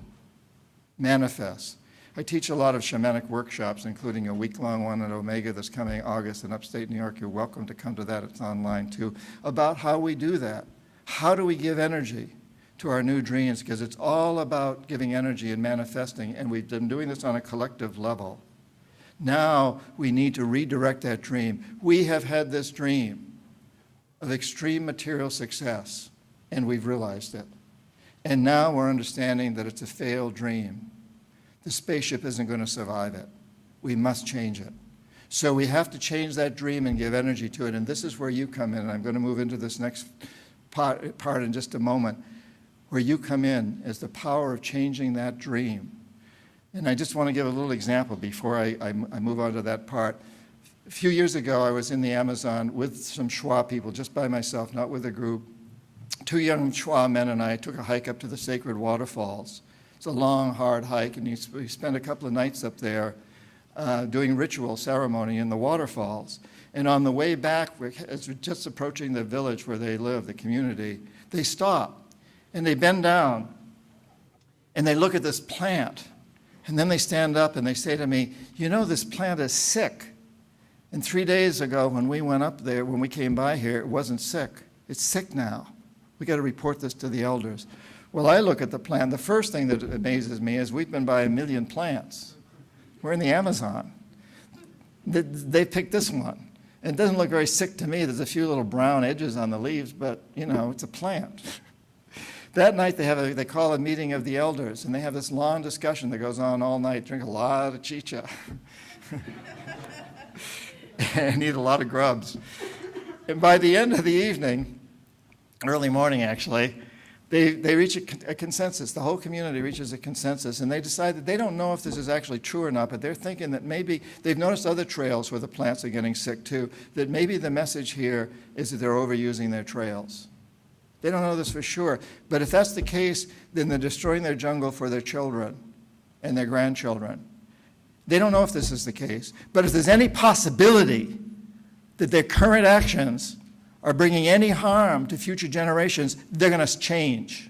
manifests. I teach a lot of shamanic workshops, including a week-long one at Omega that's coming August in upstate New York. You're welcome to come to that. It's online, too, about how we do that. How do we give energy to our new dreams? Because it's all about giving energy and manifesting, and we've been doing this on a collective level. Now we need to redirect that dream. We have had this dream of extreme material success, and we've realized it. And now we're understanding that it's a failed dream. The spaceship isn't going to survive it. We must change it. So we have to change that dream and give energy to it, and this is where you come in, and I'm going to move into this next part in just a moment, where you come in is the power of changing that dream. And I just want to give a little example before I move on to that part. A few years ago, I was in the Amazon with some Shuar people, just by myself, not with a group. Two young Shuar men and I took a hike up to the sacred waterfalls. It's a long, hard hike, and we spent a couple of nights up there doing ritual ceremony in the waterfalls. And on the way back, as we're just approaching the village where they live, the community, they stop, and they bend down, and they look at this plant. And then they stand up and they say to me, "You know, this plant is sick. And 3 days ago when we went up there, when we came by here, it wasn't sick. It's sick now. We got to report this to the elders." Well, I look at the plant. The first thing that amazes me is we've been by 1 million plants. We're in the Amazon. They picked this one. And it doesn't look very sick to me. There's a few little brown edges on the leaves, but, it's a plant. That night they call a meeting of the elders, and they have this long discussion that goes on all night, drink a lot of chicha, and eat a lot of grubs. And by the end of the evening, early morning actually, they reach a consensus. The whole community reaches a consensus, and they decide that they don't know if this is actually true or not, but they're thinking that maybe they've noticed other trails where the plants are getting sick too, that maybe the message here is that they're overusing their trails. They don't know this for sure, but if that's the case, then they're destroying their jungle for their children and their grandchildren. They don't know if this is the case, but if there's any possibility that their current actions are bringing any harm to future generations, they're going to change.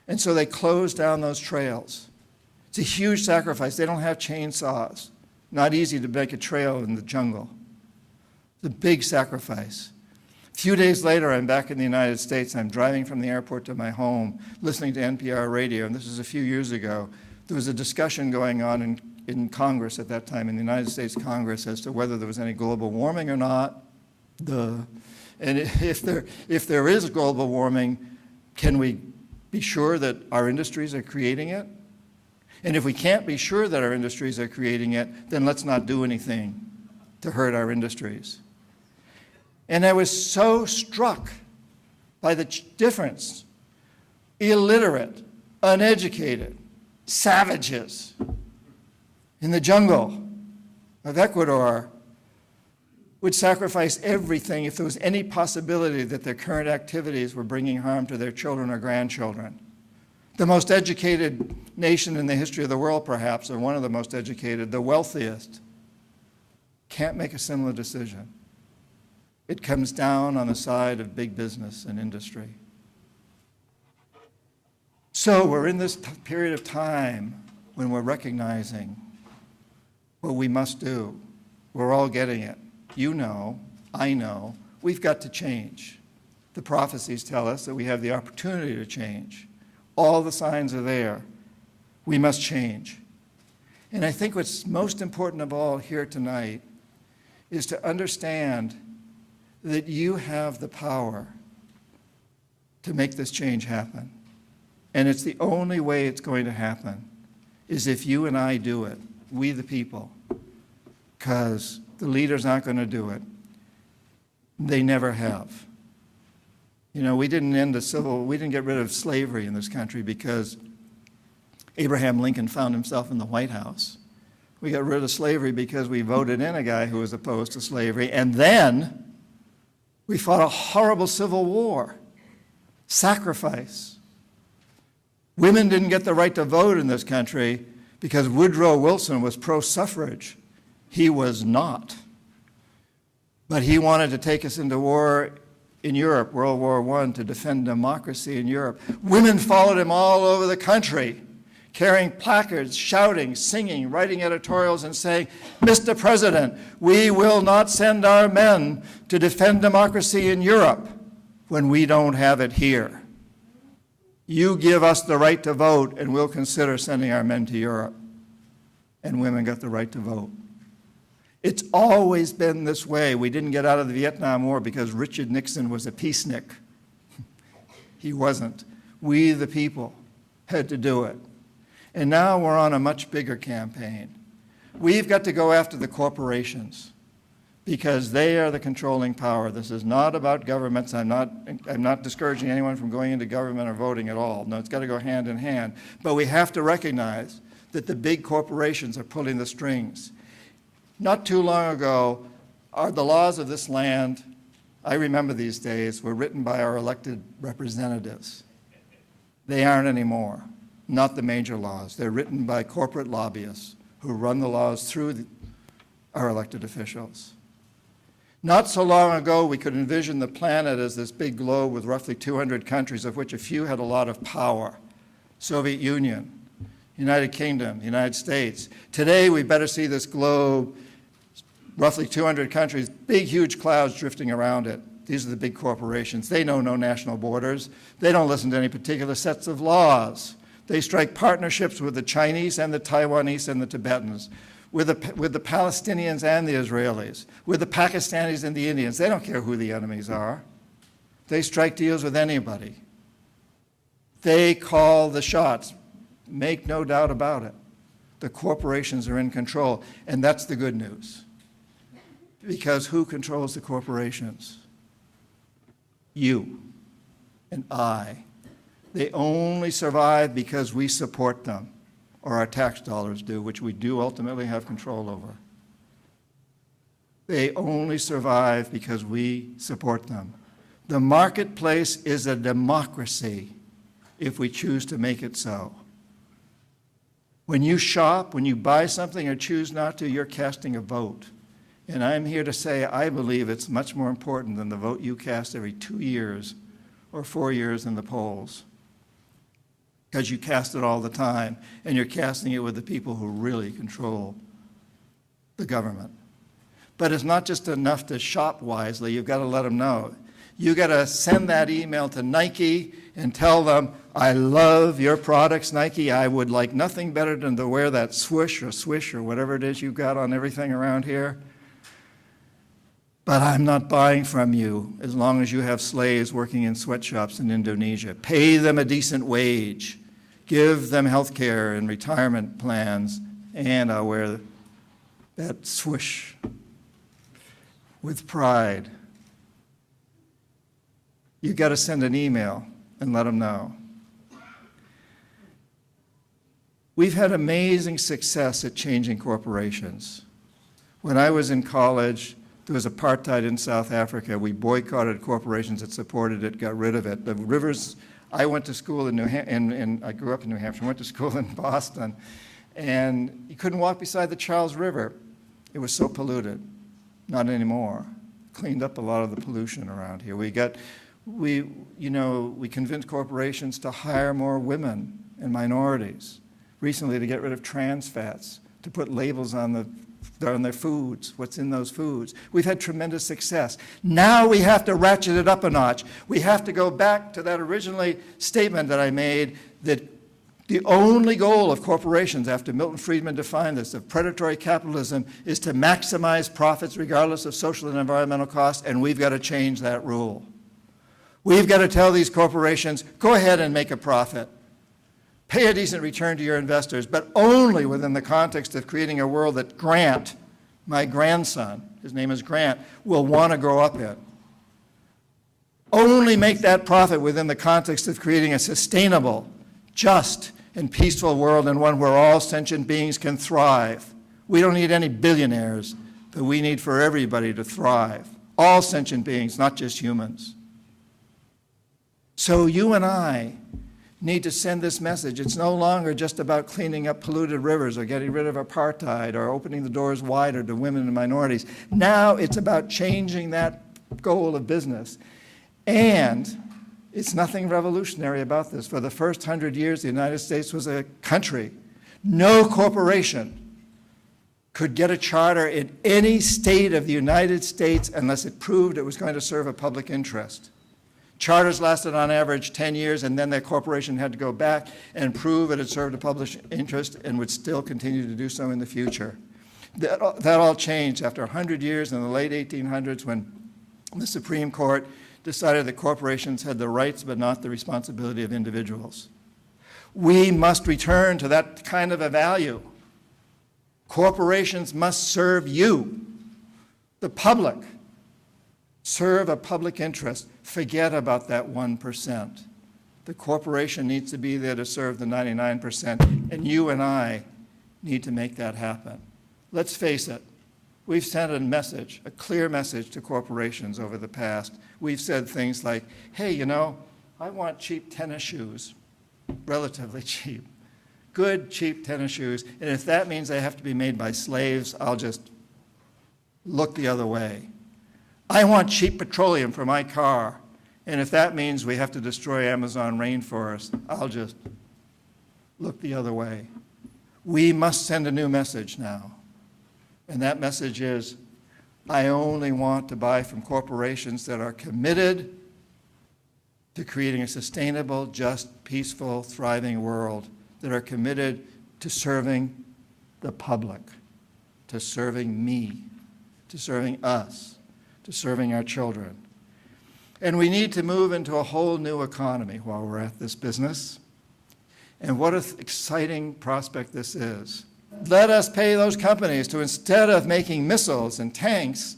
And so they close down those trails. It's a huge sacrifice. They don't have chainsaws. Not easy to make a trail in the jungle. It's a big sacrifice. A few days later, I'm back in the United States. I'm driving from the airport to my home, listening to NPR radio, and this was a few years ago. There was a discussion going on in Congress at that time, in the United States Congress, as to whether there was any global warming or not. And if there is global warming, can we be sure that our industries are creating it? And if we can't be sure that our industries are creating it, then let's not do anything to hurt our industries. And I was so struck by the difference. Illiterate, uneducated, savages in the jungle of Ecuador would sacrifice everything if there was any possibility that their current activities were bringing harm to their children or grandchildren. The most educated nation in the history of the world, perhaps, or one of the most educated, the wealthiest, can't make a similar decision. It comes down on the side of big business and industry. So we're in this period of time when we're recognizing what we must do. We're all getting it. You know, I know, we've got to change. The prophecies tell us that we have the opportunity to change. All the signs are there. We must change. And I think what's most important of all here tonight is to understand that you have the power to make this change happen. And it's the only way it's going to happen is if you and I do it, we the people, because the leaders aren't going to do it. They never have. We didn't get rid of slavery in this country because Abraham Lincoln found himself in the White House. We got rid of slavery because we voted in a guy who was opposed to slavery, and then we fought a horrible civil war, sacrifice. Women didn't get the right to vote in this country because Woodrow Wilson was pro-suffrage. He was not. But he wanted to take us into war in Europe, World War I, to defend democracy in Europe. Women followed him all over the country, carrying placards, shouting, singing, writing editorials, and saying, "Mr. President, we will not send our men to defend democracy in Europe when we don't have it here. You give us the right to vote, and we'll consider sending our men to Europe." And women got the right to vote. It's always been this way. We didn't get out of the Vietnam War because Richard Nixon was a peacenik. He wasn't. We, the people, had to do it. And now we're on a much bigger campaign. We've got to go after the corporations because they are the controlling power. This is not about governments. I'm not discouraging anyone from going into government or voting at all. No, it's got to go hand in hand. But we have to recognize that the big corporations are pulling the strings. Not too long ago, the laws of this land, I remember these days, were written by our elected representatives. They aren't anymore. Not the major laws. They're written by corporate lobbyists who run the laws through our elected officials. Not so long ago, we could envision the planet as this big globe with roughly 200 countries, of which a few had a lot of power. Soviet Union, United Kingdom, United States. Today, we better see this globe, roughly 200 countries, big, huge clouds drifting around it. These are the big corporations. They know no national borders. They don't listen to any particular sets of laws. They strike partnerships with the Chinese and the Taiwanese and the Tibetans. with the Palestinians and the Israelis, with the Pakistanis and the Indians. They don't care who the enemies are. They strike deals with anybody. They call the shots. Make no doubt about it. The corporations are in control, and that's the good news. Because who controls the corporations? You and I. They only survive because we support them, or our tax dollars do, which we do ultimately have control over. They only survive because we support them. The marketplace is a democracy if we choose to make it so. When you shop, when you buy something or choose not to, you're casting a vote. And I'm here to say I believe it's much more important than the vote you cast every 2 years or 4 years in the polls. Because you cast it all the time, and you're casting it with the people who really control the government. But it's not just enough to shop wisely. You've got to let them know. You've got to send that email to Nike and tell them, I love your products, Nike. I would like nothing better than to wear that swoosh or swish or whatever it is you've got on everything around here. But I'm not buying from you as long as you have slaves working in sweatshops in Indonesia. Pay them a decent wage. Give them health care and retirement plans. And I'll wear that swoosh with pride. You've got to send an email and let them know. We've had amazing success at changing corporations. When I was in college, there was apartheid in South Africa. We boycotted corporations that supported it, got rid of it. The rivers, I went to school in I grew up in New Hampshire, went to school in Boston, and you couldn't walk beside the Charles River. It was so polluted. Not anymore. Cleaned up a lot of the pollution around here. We convinced corporations to hire more women and minorities. Recently, to get rid of trans fats, to put labels on their foods, what's in those foods. We've had tremendous success. Now we have to ratchet it up a notch. We have to go back to that originally statement that I made that the only goal of corporations, after Milton Friedman defined this, of predatory capitalism, is to maximize profits regardless of social and environmental costs, and we've got to change that rule. We've got to tell these corporations, go ahead and make a profit. Pay a decent return to your investors, but only within the context of creating a world that Grant, my grandson, his name is Grant, will want to grow up in. Only make that profit within the context of creating a sustainable, just, and peaceful world, and one where all sentient beings can thrive. We don't need any billionaires, but we need for everybody to thrive. All sentient beings, not just humans. So you and I need to send this message. It's no longer just about cleaning up polluted rivers or getting rid of apartheid or opening the doors wider to women and minorities. Now it's about changing that goal of business. And it's nothing revolutionary about this. For the first 100 years, the United States was a country. No corporation could get a charter in any state of the United States unless it proved it was going to serve a public interest. Charters lasted on average 10 years, and then the corporation had to go back and prove it had served a public interest and would still continue to do so in the future. That all changed after 100 years in the late 1800s when the Supreme Court decided that corporations had the rights but not the responsibility of individuals. We must return to that kind of a value. Corporations must serve you, the public. Serve a public interest. Forget about that 1%. The corporation needs to be there to serve the 99%, and you and I need to make that happen. Let's face it, we've sent a message, a clear message to corporations over the past. We've said things like, hey, you know, I want cheap tennis shoes, relatively cheap, good, cheap tennis shoes, and if that means they have to be made by slaves, I'll just look the other way. I want cheap petroleum for my car, and if that means we have to destroy Amazon rainforest, I'll just look the other way. We must send a new message now, and that message is, I only want to buy from corporations that are committed to creating a sustainable, just, peaceful, thriving world, that are committed to serving the public. to serving me, to serving us, to serving our children. And we need to move into a whole new economy while we're at this business. And what an exciting prospect this is. Let us pay those companies to, instead of making missiles and tanks,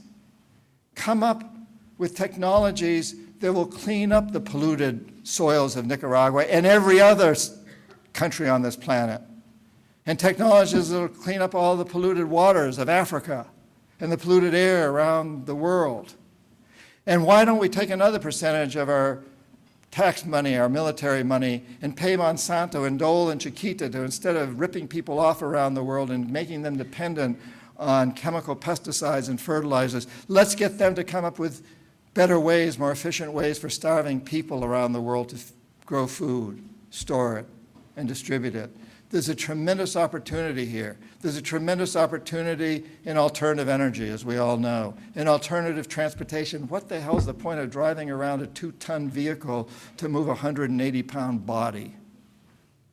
come up with technologies that will clean up the polluted soils of Nicaragua and every other country on this planet. And technologies that will clean up all the polluted waters of Africa and the polluted air around the world. And why don't we take another percentage of our tax money, our military money, and pay Monsanto and Dole and Chiquita to, instead of ripping people off around the world and making them dependent on chemical pesticides and fertilizers, let's get them to come up with better ways, more efficient ways for starving people around the world to grow food, store it, and distribute it. There's a tremendous opportunity here. There's a tremendous opportunity in alternative energy, as we all know, in alternative transportation. What the hell is the point of driving around a 2-ton vehicle to move a 180-pound body?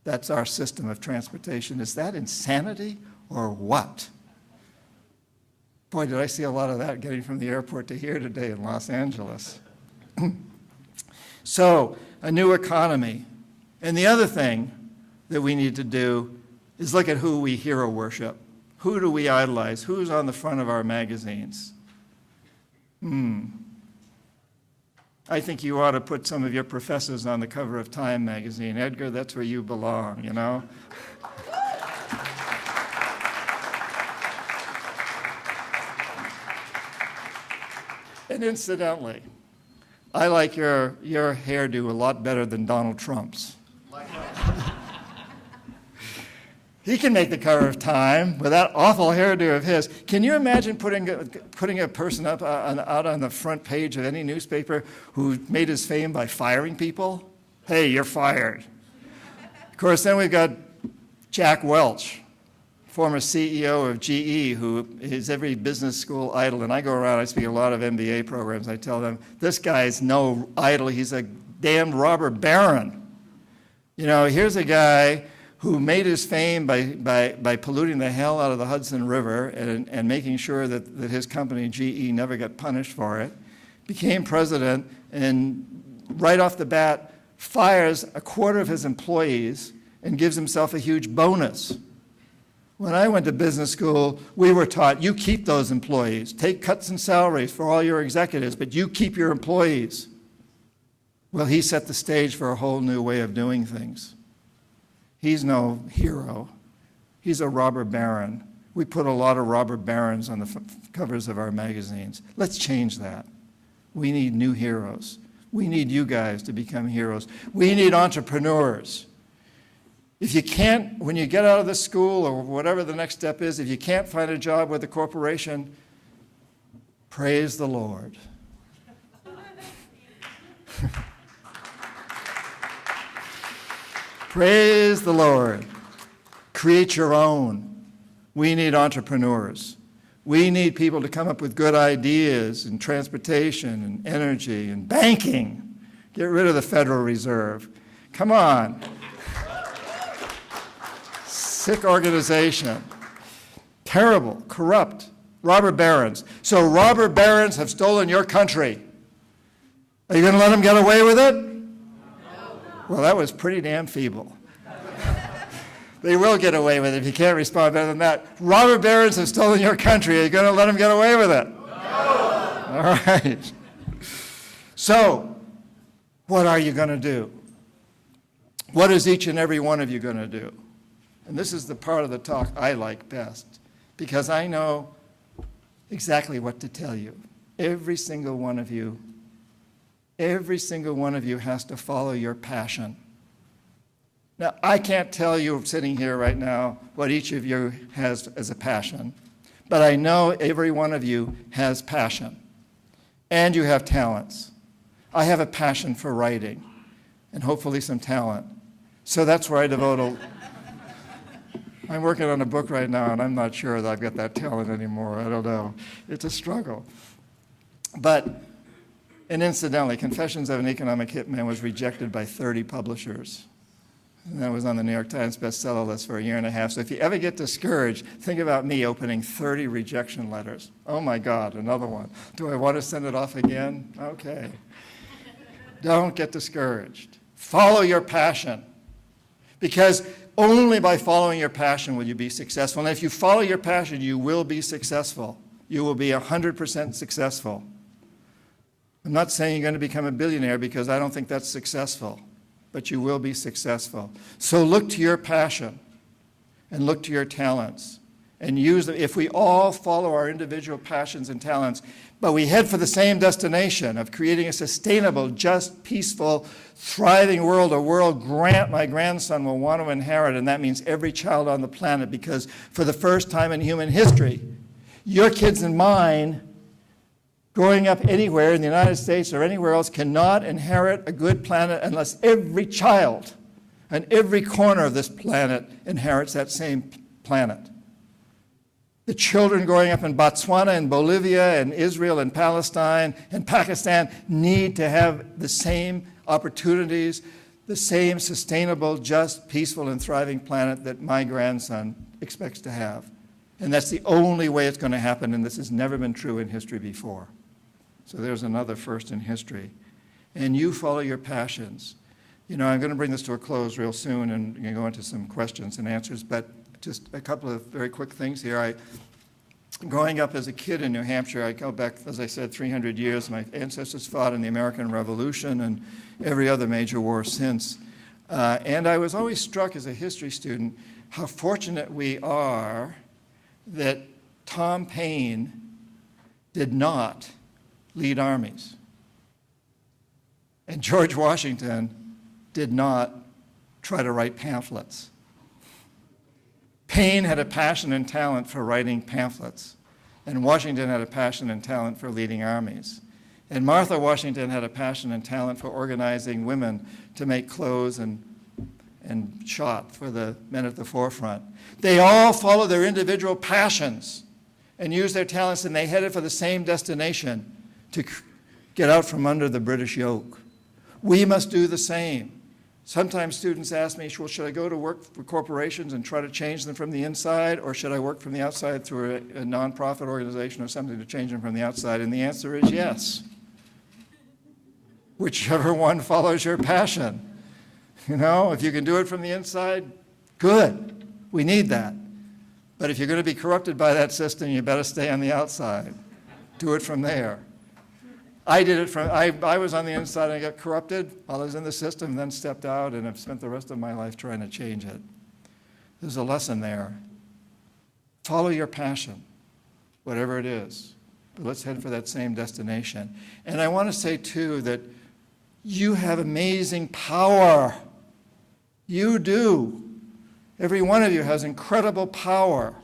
That's our system of transportation. Is that insanity or what? Boy, did I see a lot of that getting from the airport to here today in Los Angeles. So, a new economy. And the other thing that we need to do is look at who we hero worship. Who do we idolize? Who's on the front of our magazines? I think you ought to put some of your professors on the cover of Time magazine. Edgar, that's where you belong, you know? And incidentally, I like your hairdo a lot better than Donald Trump's. He can make the cover of Time with that awful hairdo of his. Can you imagine putting a person up out on the front page of any newspaper who made his fame by firing people? Hey, you're fired. Of course, then we've got Jack Welch, former CEO of GE, who is every business school idol. And I go around, I speak a lot of MBA programs. I tell them, this guy's no idol. He's a damned robber baron. You know, here's a guy who made his fame by polluting the hell out of the Hudson River and making sure that his company, GE, never got punished for it, became president, and right off the bat fires a quarter of his employees and gives himself a huge bonus. When I went to business school, we were taught, you keep those employees. Take cuts in salaries for all your executives, but you keep your employees. Well, he set the stage for a whole new way of doing things. He's no hero. He's a robber baron. We put a lot of robber barons on the covers of our magazines. Let's change that. We need new heroes. We need you guys to become heroes. We need entrepreneurs. If you can't, when you get out of the school or whatever the next step is, if you can't find a job with a corporation, praise the Lord. Praise the Lord. Create your own. We need entrepreneurs. We need people to come up with good ideas in transportation and energy and banking. Get rid of the Federal Reserve. Come on. Sick organization. Terrible, corrupt, robber barons. So robber barons have stolen your country. Are you going to let them get away with it? Well, that was pretty damn feeble. They will get away with it if you can't respond better than that. Robber barons have stolen your country. Are you going to let them get away with it? No. All right. So, what are you going to do? What is each and every one of you going to do? And this is the part of the talk I like best, because I know exactly what to tell you. Every single one of you has to follow your passion. Now, I can't tell you sitting here right now what each of you has as a passion, but I know every one of you has passion, and you have talents. I have a passion for writing, and hopefully some talent. So that's where I devote I'm working on a book right now, and I'm not sure that I've got that talent anymore. I don't know. It's a struggle. And incidentally, Confessions of an Economic Hitman was rejected by 30 publishers. And that was on the New York Times bestseller list for a year and a half. So if you ever get discouraged, think about me opening 30 rejection letters. Oh my God, another one. Do I want to send it off again? Okay. Don't get discouraged. Follow your passion. Because only by following your passion will you be successful. And if you follow your passion, you will be successful. You will be 100% successful. I'm not saying you're going to become a billionaire because I don't think that's successful, but you will be successful. So look to your passion and look to your talents and use them. If we all follow our individual passions and talents, but we head for the same destination of creating a sustainable, just, peaceful, thriving world, a world my grandson will want to inherit, and that means every child on the planet, because for the first time in human history, your kids and mine growing up anywhere in the United States or anywhere else cannot inherit a good planet unless every child and every corner of this planet inherits that same planet. The children growing up in Botswana and Bolivia and Israel and Palestine and Pakistan need to have the same opportunities, the same sustainable, just, peaceful, and thriving planet that my grandson expects to have. And that's the only way it's going to happen, and this has never been true in history before. So there's another first in history. And you follow your passions. You know, I'm going to bring this to a close real soon and go into some questions and answers, but just a couple of very quick things here. Growing up as a kid in New Hampshire, I go back, as I said, 300 years. My ancestors fought in the American Revolution and every other major war since. And I was always struck as a history student how fortunate we are that Tom Paine did not lead armies. And George Washington did not try to write pamphlets. Paine had a passion and talent for writing pamphlets, and Washington had a passion and talent for leading armies. And Martha Washington had a passion and talent for organizing women to make clothes and shot for the men at the forefront. They all followed their individual passions and used their talents, and they headed for the same destination, to get out from under the British yoke. We must do the same. Sometimes students ask me, well, should I go to work for corporations and try to change them from the inside, or should I work from the outside through a nonprofit organization or something to change them from the outside? And the answer is yes. Whichever one follows your passion. You know, if you can do it from the inside, good. We need that. But if you're going to be corrupted by that system, you better stay on the outside. Do it from there. I did it from, I was on the inside and I got corrupted while I was in the system, and then stepped out, and I've spent the rest of my life trying to change it. There's a lesson there. Follow your passion, whatever it is. But let's head for that same destination. And I want to say, too, that you have amazing power. You do. Every one of you has incredible power.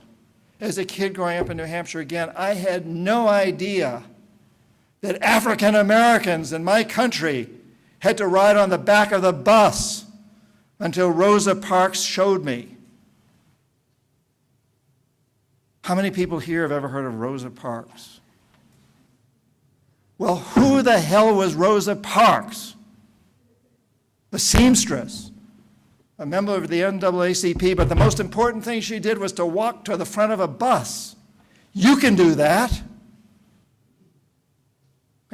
As a kid growing up in New Hampshire, again, I had no idea that African Americans in my country had to ride on the back of the bus until Rosa Parks showed me. How many people here have ever heard of Rosa Parks? Well, who the hell was Rosa Parks? A seamstress, a member of the NAACP, but the most important thing she did was to walk to the front of a bus. You can do that.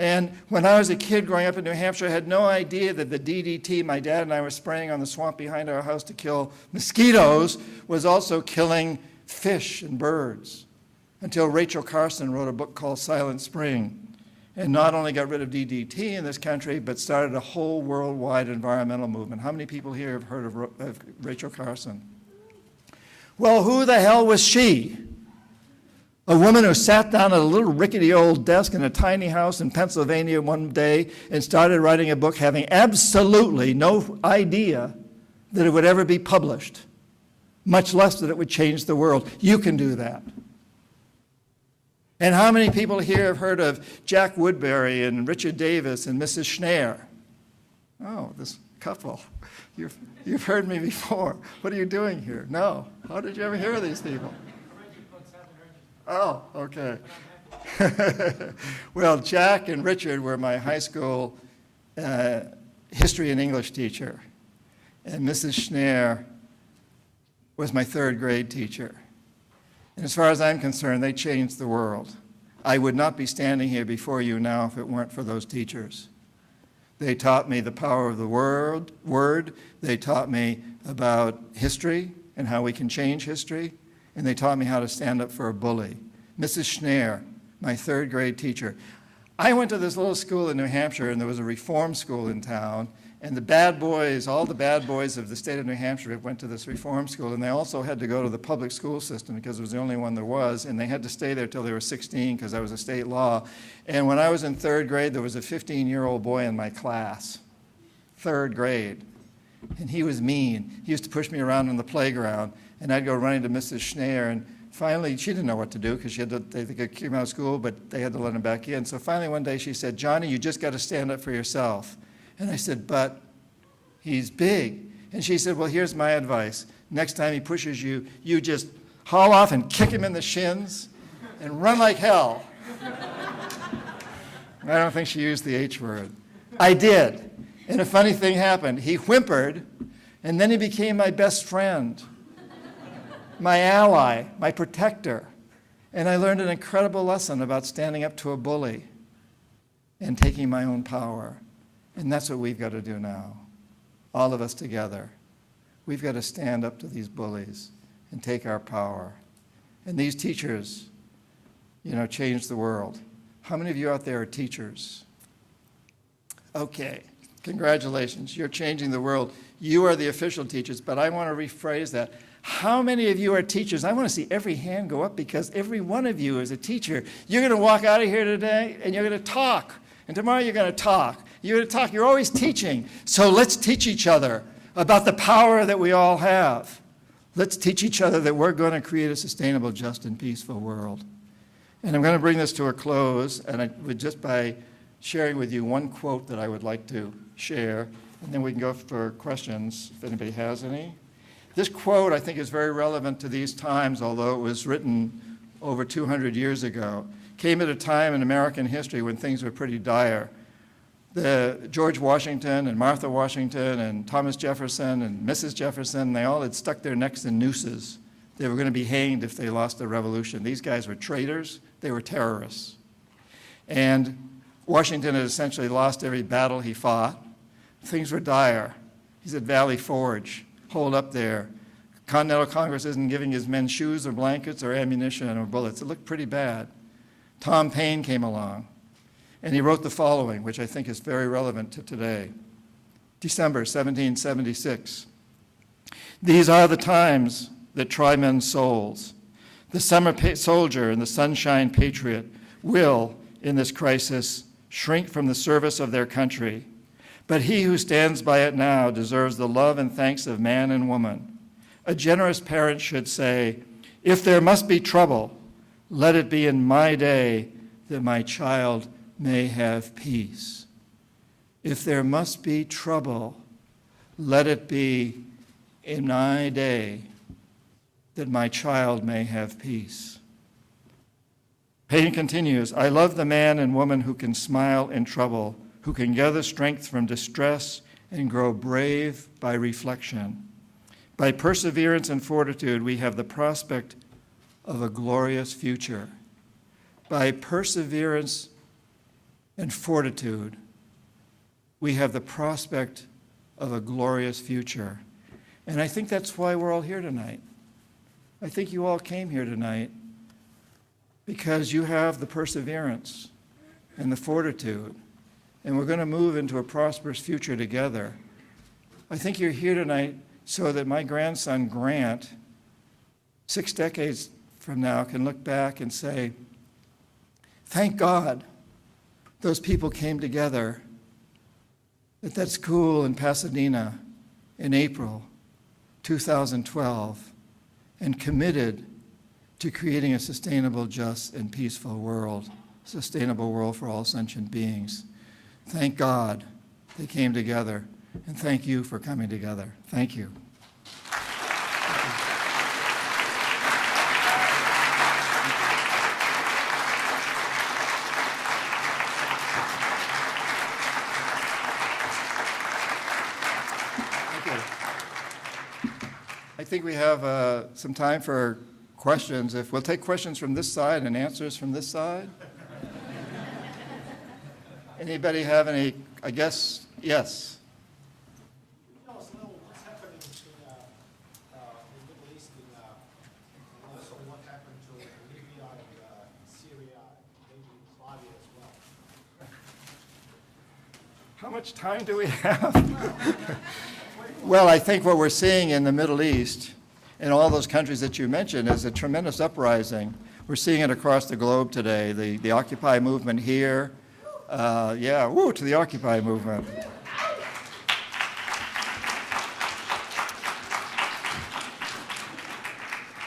And when I was a kid growing up in New Hampshire, I had no idea that the DDT my dad and I were spraying on the swamp behind our house to kill mosquitoes was also killing fish and birds, until Rachel Carson wrote a book called Silent Spring, and not only got rid of DDT in this country, but started a whole worldwide environmental movement. How many people here have heard of Rachel Carson? Well, who the hell was she? A woman who sat down at a little rickety old desk in a tiny house in Pennsylvania one day and started writing a book, having absolutely no idea that it would ever be published, much less that it would change the world. You can do that. And how many people here have heard of Jack Woodbury and Richard Davis and Mrs. Schneer? Oh, this couple. You've heard me before. What are you doing here? No. How did you ever hear of these people? Oh, okay. Well, Jack and Richard were my high school history and English teacher. and Mrs. Schneer was my third grade teacher. And as far as I'm concerned, they changed the world. I would not be standing here before you now if it weren't for those teachers. They taught me the power of the word. They taught me about history and how we can change history. And they taught me how to stand up for a bully. Mrs. Schneer, my third grade teacher. I went to this little school in New Hampshire, and there was a reform school in town. And the bad boys, all the bad boys of the state of New Hampshire went to this reform school, and they also had to go to the public school system because it was the only one there was, and they had to stay there till they were 16 because that was a state law. And when I was in third grade, there was a 15-year-old boy in my class, third grade, and he was mean. He used to push me around on the playground, and I'd go running to Mrs. Schneer, and finally, she didn't know what to do because they could keep him out of school, but they had to let him back in. So finally one day she said, "Johnny, you just got to stand up for yourself." And I said, "But he's big." And she said, "Well, here's my advice. Next time he pushes you, you just haul off and kick him in the shins and run like hell." I don't think she used the H word. I did. And a funny thing happened. He whimpered, and then he became my best friend, my ally, my protector. And I learned an incredible lesson about standing up to a bully and taking my own power. And that's what we've got to do now, all of us together. We've got to stand up to these bullies and take our power. And these teachers, changed the world. How many of you out there are teachers? Okay, congratulations. You're changing the world. You are the official teachers, but I want to rephrase that. How many of you are teachers? I want to see every hand go up because every one of you is a teacher. You're going to walk out of here today and you're going to talk. And tomorrow you're going to talk. You're going to talk. You're always teaching. So let's teach each other about the power that we all have. Let's teach each other that we're going to create a sustainable, just, and peaceful world. And I'm going to bring this to a close, and just by sharing with you one quote that I would like to share, and then we can go for questions if anybody has any. This quote, I think, is very relevant to these times, although it was written over 200 years ago. Came at a time in American history when things were pretty dire. George Washington and Martha Washington and Thomas Jefferson and Mrs. Jefferson, they all had stuck their necks in nooses. They were going to be hanged if they lost the revolution. These guys were traitors. They were terrorists. And Washington had essentially lost every battle he fought. Things were dire. He's at Valley Forge, holed up there. Continental Congress isn't giving his men shoes or blankets or ammunition or bullets. It looked pretty bad. Tom Paine came along, and he wrote the following, which I think is very relevant to today. December 1776. "These are the times that try men's souls. The summer soldier and the sunshine patriot will, in this crisis, shrink from the service of their country. But he who stands by it now deserves the love and thanks of man and woman. A generous parent should say, 'If there must be trouble, let it be in my day that my child may have peace.' If there must be trouble, let it be in my day that my child may have peace." Paine continues, "I love the man and woman who can smile in trouble, who can gather strength from distress and grow brave by reflection. By perseverance and fortitude, we have the prospect of a glorious future." By perseverance and fortitude, we have the prospect of a glorious future. And I think that's why we're all here tonight. I think you all came here tonight because you have the perseverance and the fortitude, and we're going to move into a prosperous future together. I think you're here tonight so that my grandson, Grant, 6 decades from now, can look back and say, "Thank God those people came together at that school in Pasadena in April 2012 and committed to creating a sustainable, just, and peaceful world, a sustainable world for all sentient beings. Thank God they came together, and thank you for coming together. Thank you." Thank you. I think we have some time for questions. If we'll take questions from this side and answers from this side. Anybody have any, I guess, yes? Tell us a little what's happening in the Middle East and also what happened to Libya and Syria, maybe Somalia as well. How much time do we have? Well, I think what we're seeing in the Middle East, in all those countries that you mentioned, is a tremendous uprising. We're seeing it across the globe today. The Occupy movement here, woo, to the Occupy movement.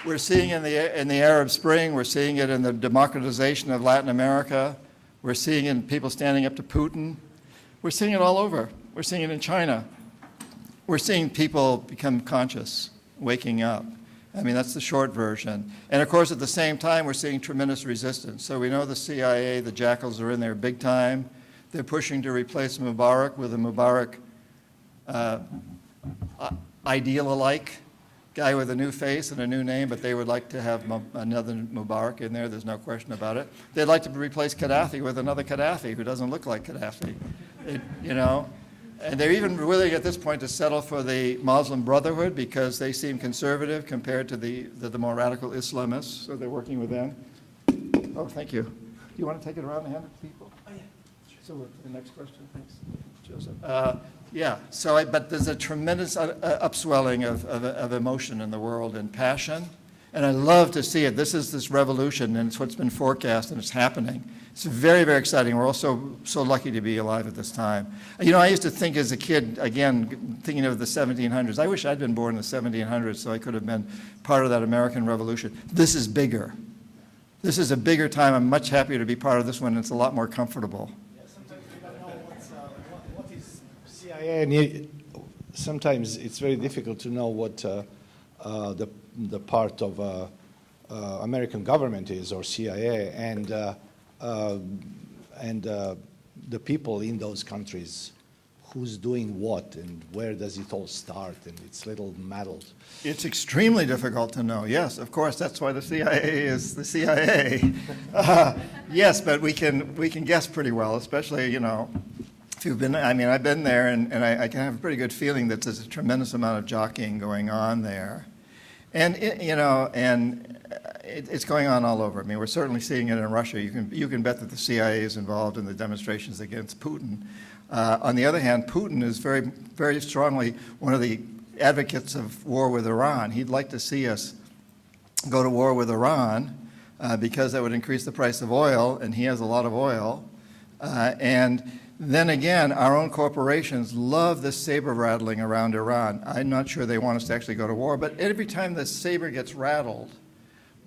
We're seeing in the Arab Spring, we're seeing it in the democratization of Latin America, we're seeing it in people standing up to Putin. We're seeing it all over. We're seeing it in China. We're seeing people become conscious, waking up. I mean, that's the short version. And of course, at the same time, we're seeing tremendous resistance. So we know the CIA, the jackals are in there big time. They're pushing to replace Mubarak with a Mubarak ideal-alike guy with a new face and a new name, but they would like to have another Mubarak in there. There's no question about it. They'd like to replace Gaddafi with another Gaddafi who doesn't look like Gaddafi, you know. And they're even willing at this point to settle for the Muslim Brotherhood because they seem conservative compared to the more radical Islamists, so they're working with them. Oh, thank you. Do you want to take it around and hand it to people? Oh, yeah. So the next question, thanks, Joseph. But there's a tremendous upswelling of emotion in the world and passion, and I love to see it. This is this revolution, and it's what's been forecast, and it's happening. It's very, very exciting. We're also so lucky to be alive at this time. You know, I used to think as a kid, again, thinking of the 1700s, I wish I'd been born in the 1700s so I could have been part of that American Revolution. This is bigger. This is a bigger time. I'm much happier to be part of this one. It's a lot more comfortable. Yeah, sometimes we don't know what is CIA, and sometimes it's very difficult to know what the part of American government is, or CIA, and the people in those countries, who's doing what and where does it all start, and it's little muddled. It's extremely difficult to know. Yes, of course, that's why the CIA is the CIA. Yes, but we can guess pretty well, especially, you know, if you've been, I mean, I've been there, and I can have a pretty good feeling that there's a tremendous amount of jockeying going on there. And, it's going on all over. I mean, we're certainly seeing it in Russia. You can bet that the CIA is involved in the demonstrations against Putin. On the other hand, Putin is very, very strongly one of the advocates of war with Iran. He'd like to see us go to war with Iran because that would increase the price of oil, and he has a lot of oil. And then again, our own corporations love this saber rattling around Iran. I'm not sure they want us to actually go to war, but every time the saber gets rattled,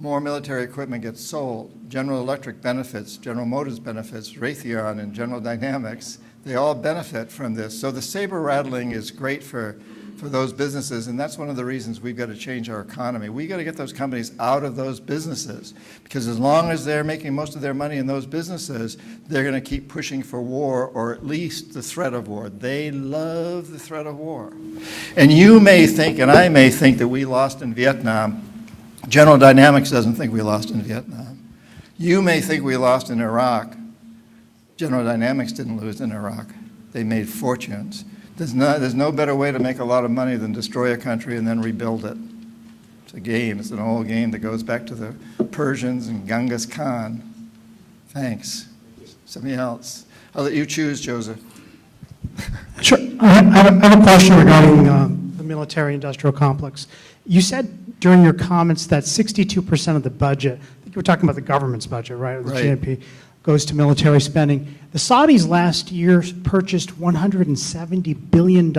more military equipment gets sold. General Electric benefits, General Motors benefits, Raytheon and General Dynamics, they all benefit from this. So the saber rattling is great for those businesses, and that's one of the reasons we've got to change our economy. We've got to get those companies out of those businesses, because as long as they're making most of their money in those businesses, they're going to keep pushing for war, or at least the threat of war. They love the threat of war. And you may think, and I may think, that we lost in Vietnam. General Dynamics doesn't think we lost in Vietnam. You may think we lost in Iraq. General Dynamics didn't lose in Iraq. They made fortunes. There's no better way to make a lot of money than destroy a country and then rebuild it. It's a game. It's an old game that goes back to the Persians and Genghis Khan. Thanks. Somebody else. I'll let you choose, Joseph. Sure. I have a question regarding the military-industrial complex. You said during your comments that 62% of the budget, I think you were talking about the government's budget, right, or the GNP, goes to military spending. The Saudis last year purchased $170 billion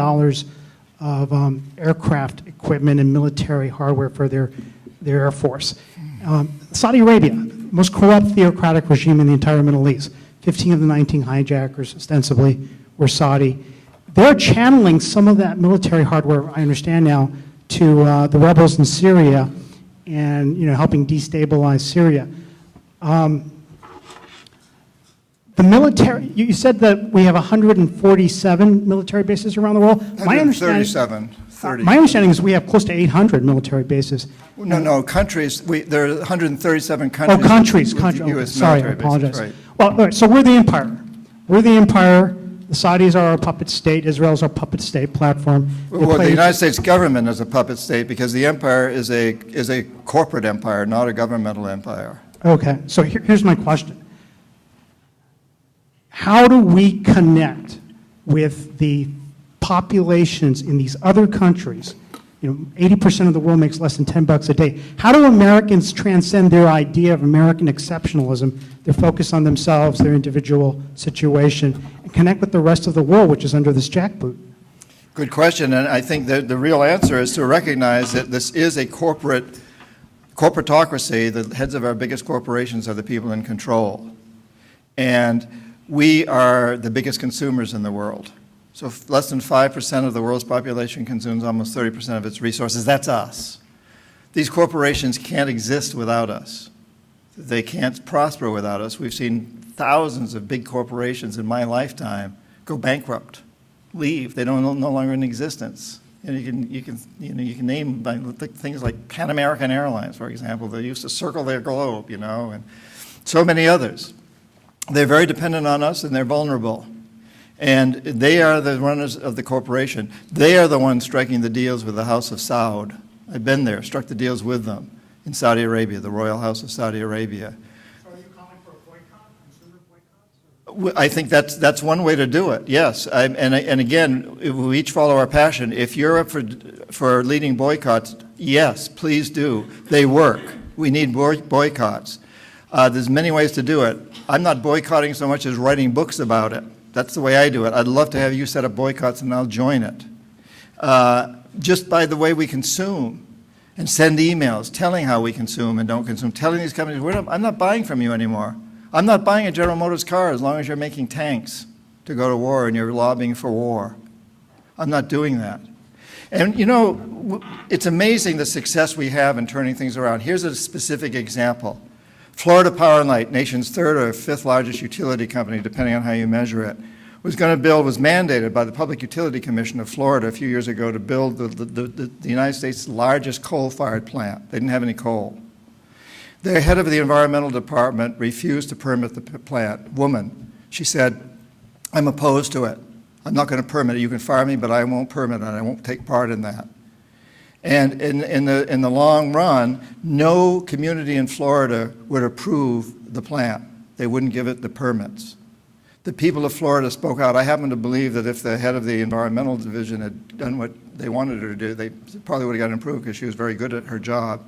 of aircraft equipment and military hardware for their Air Force. Saudi Arabia, most corrupt theocratic regime in the entire Middle East. 15 of the 19 hijackers, ostensibly, were Saudi. They're channeling some of that military hardware, I understand now, to the rebels in Syria and, you know, helping destabilize Syria. The military, you said that we have 147 military bases around the world. My understanding, 137. 30. My understanding is we have close to 800 military bases. No, countries. There are 137 countries. Oh, countries, with countries. US Sorry, I military bases, apologize. right. Well, all right, so we're the empire. We're the empire. The Saudis are our puppet state. Israel's our puppet state platform. Well, the United States government is a puppet state because the empire is a corporate empire, not a governmental empire. Okay, so here's my question. How do we connect with the populations in these other countries? 80% of the world makes less than $10 a day. How do Americans transcend their idea of American exceptionalism, their focus on themselves, their individual situation, and connect with the rest of the world, which is under this jackboot? Good question, and I think that the real answer is to recognize that this is a corporatocracy. The heads of our biggest corporations are the people in control. And we are the biggest consumers in the world. So less than 5% of the world's population consumes almost 30% of its resources. That's us. These corporations can't exist without us. They can't prosper without us. We've seen thousands of big corporations in my lifetime go bankrupt, leave. They don't no longer in existence. And you can name things like Pan American Airlines, for example. They used to circle their globe, and so many others. They're very dependent on us, and they're vulnerable. And they are the runners of the corporation. They are the ones striking the deals with the House of Saud. I've been there, struck the deals with them in Saudi Arabia, the Royal House of Saudi Arabia. So are you calling for a boycott, consumer boycotts? I think that's one way to do it, yes. And again, we each follow our passion. If you're up for leading boycotts, yes, please do. They work. We need boycotts. There's many ways to do it. I'm not boycotting so much as writing books about it. That's the way I do it. I'd love to have you set up boycotts, and I'll join it. Just by the way we consume and send emails telling how we consume and don't consume, telling these companies, I'm not buying from you anymore. I'm not buying a General Motors car as long as you're making tanks to go to war and you're lobbying for war. I'm not doing that. And, it's amazing the success we have in turning things around. Here's a specific example. Florida Power and Light, nation's third or fifth largest utility company, depending on how you measure it, was mandated by the Public Utility Commission of Florida a few years ago to build the United States' largest coal-fired plant. They didn't have any coal. The head of the environmental department refused to permit the plant. Woman, she said, I'm opposed to it. I'm not going to permit it. You can fire me, but I won't permit it. I won't take part in that. And in the long run, no community in Florida would approve the plant. They wouldn't give it the permits. The people of Florida spoke out. I happen to believe that if the head of the environmental division had done what they wanted her to do, they probably would have gotten approved because she was very good at her job.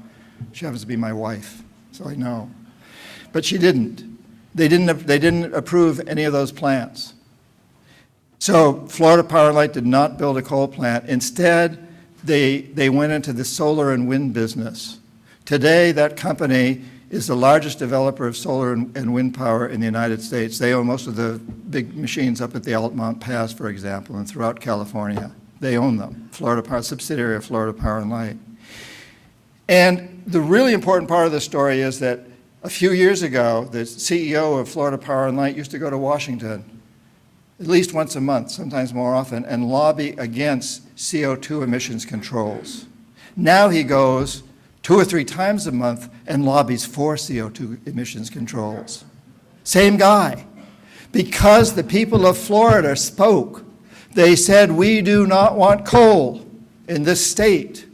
She happens to be my wife, so I know. But she didn't. They didn't approve any of those plants. So Florida Power and Light did not build a coal plant. Instead, they went into the solar and wind business. Today, that company is the largest developer of solar and wind power in the United States. They own most of the big machines up at the Altamont Pass, for example, and throughout California. They own them, Florida Power, subsidiary of Florida Power and Light. And the really important part of the story is that a few years ago, the CEO of Florida Power and Light used to go to Washington at least once a month, sometimes more often, and lobby against CO2 emissions controls. Now he goes 2 or 3 times a month and lobbies for CO2 emissions controls. Same guy. Because the people of Florida spoke, they said, we do not want coal in this state.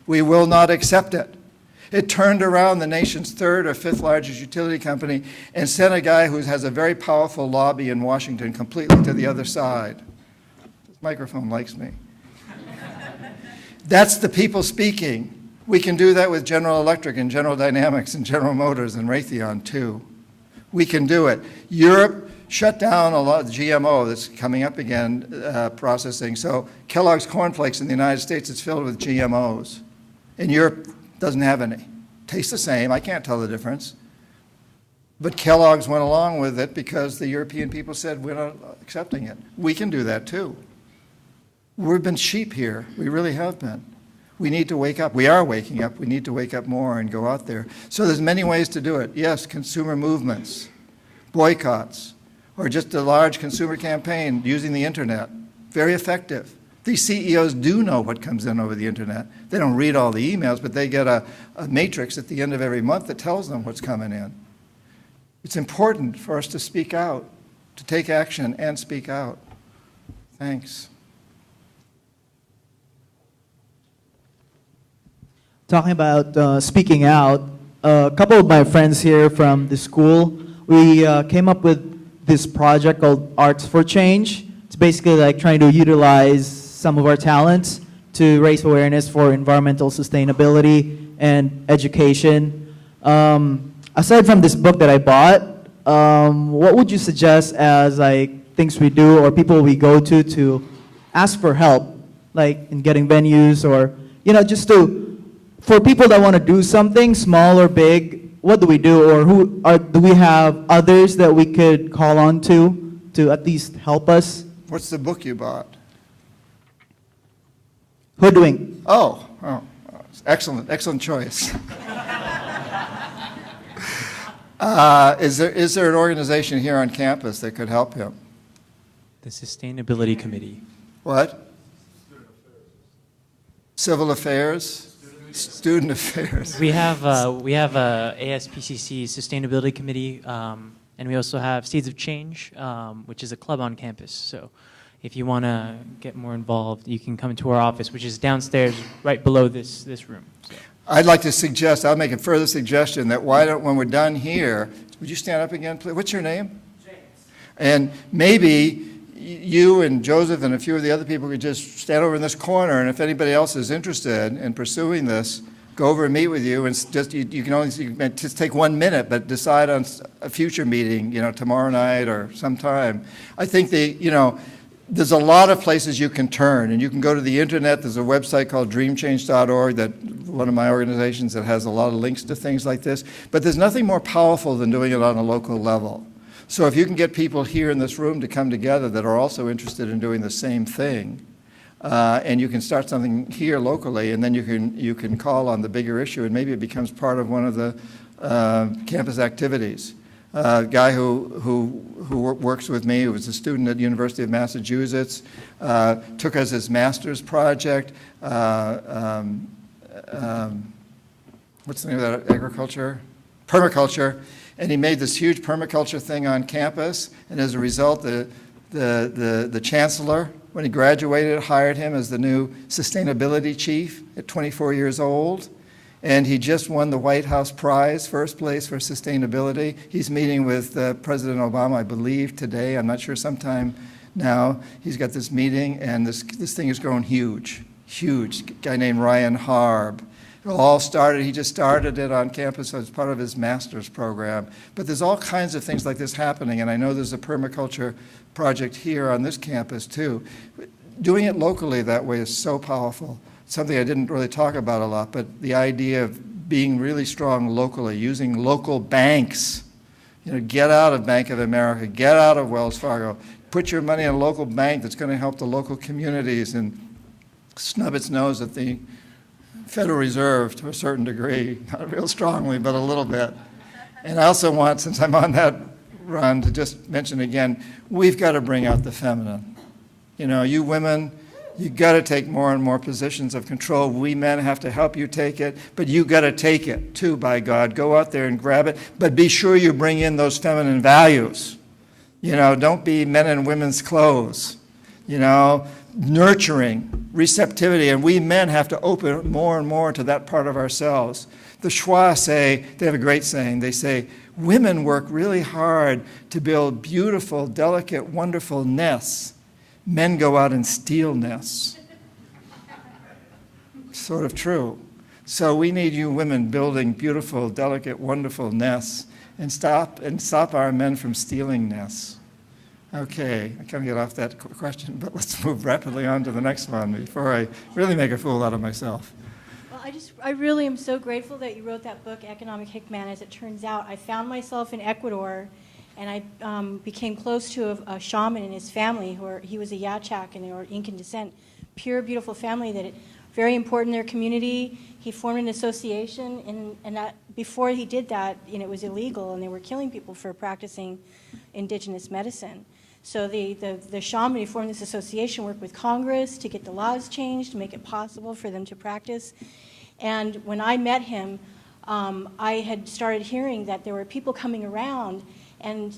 We will not accept it. It turned around the nation's third or fifth largest utility company and sent a guy who has a very powerful lobby in Washington completely to the other side. This microphone likes me. That's the people speaking. We can do that with General Electric and General Dynamics and General Motors and Raytheon too. We can do it. Europe shut down a lot of GMO that's coming up again, processing. So Kellogg's Corn Flakes in the United States is filled with GMOs. In Europe, doesn't have any. Tastes the same. I can't tell the difference. But Kellogg's went along with it because the European people said, we're not accepting it. We can do that too. We've been sheep here. We really have been. We need to wake up. We are waking up. We need to wake up more and go out there. So there's many ways to do it. Yes, consumer movements, boycotts, or just a large consumer campaign using the internet. Very effective. These CEOs do know what comes in over the internet. They don't read all the emails, but they get a matrix at the end of every month that tells them what's coming in. It's important for us to speak out, to take action and speak out. Thanks. Talking about speaking out, a couple of my friends here from the school, we came up with this project called Arts for Change. It's basically like trying to utilize some of our talents to raise awareness for environmental sustainability and education. Aside from this book that I bought, what would you suggest as like things we do or people we go to ask for help, like in getting venues or, you know, just to, for people that want to do something, small or big, what do we do? Or do we have others that we could call on to at least help us? What's the book you bought? Hoodwink. Oh, excellent choice. Is there an organization here on campus that could help him? The Sustainability Committee. What? Civil Affairs? Student Affairs. We have a ASPCC Sustainability Committee, and we also have Seeds of Change, which is a club on campus. So if you want to get more involved, you can come to our office, which is downstairs right below this room. So. I'd like to suggest, I'll make a further suggestion that why don't, when we're done here, would you stand up again, please? What's your name? James. And maybe you and Joseph and a few of the other people could just stand over in this corner, and if anybody else is interested in pursuing this, go over and meet with you, and just you can only just take 1 minute, but decide on a future meeting, you know, tomorrow night or sometime. I think there's a lot of places you can turn, and you can go to the internet. There's a website called dreamchange.org, that one of my organizations that has a lot of links to things like this. But there's nothing more powerful than doing it on a local level. So if you can get people here in this room to come together that are also interested in doing the same thing, and you can start something here locally, and then you can call on the bigger issue, and maybe it becomes part of one of the campus activities. A guy who works with me, who was a student at the University of Massachusetts, took as his master's project, what's the name of that, agriculture? Permaculture. And he made this huge permaculture thing on campus, and as a result, the chancellor, when he graduated, hired him as the new sustainability chief at 24 years old. And he just won the White House prize, first place for sustainability. He's meeting with President Obama, I believe, today. I'm not sure, sometime now. He's got this meeting, and this thing is growing huge, huge. A guy named Ryan Harb. It all started, he just started it on campus as part of his master's program. But there's all kinds of things like this happening, and I know there's a permaculture project here on this campus, too. Doing it locally that way is so powerful. Something I didn't really talk about a lot, but the idea of being really strong locally, using local banks. You know, get out of Bank of America, get out of Wells Fargo, put your money in a local bank that's going to help the local communities and snub its nose at the Federal Reserve to a certain degree, not real strongly, but a little bit. And I also want, since I'm on that run, to just mention again, we've got to bring out the feminine. You know, you women, you got to take more and more positions of control. We men have to help you take it, but you got to take it too, by God. Go out there and grab it, but be sure you bring in those feminine values. You know, don't be men in women's clothes. You know, nurturing, receptivity, and we men have to open more and more to that part of ourselves. The Schwa say, they have a great saying, they say, women work really hard to build beautiful, delicate, wonderful nests. Men go out and steal nests. Sort of true. So we need you women building beautiful, delicate, wonderful nests and stop our men from stealing nests. Okay, I can't get off that question, but let's move rapidly on to the next one before I really make a fool out of myself. Well, I really am so grateful that you wrote that book, Economic Hickman. As it turns out, I found myself in Ecuador, and I became close to a shaman and his family. He was a Yachak, and they were Incan descent. Pure, beautiful family that very important in their community. He formed an association, and that before he did that, you know, it was illegal, and they were killing people for practicing indigenous medicine. So the shaman who formed this association worked with Congress to get the laws changed, to make it possible for them to practice. And when I met him, I had started hearing that there were people coming around and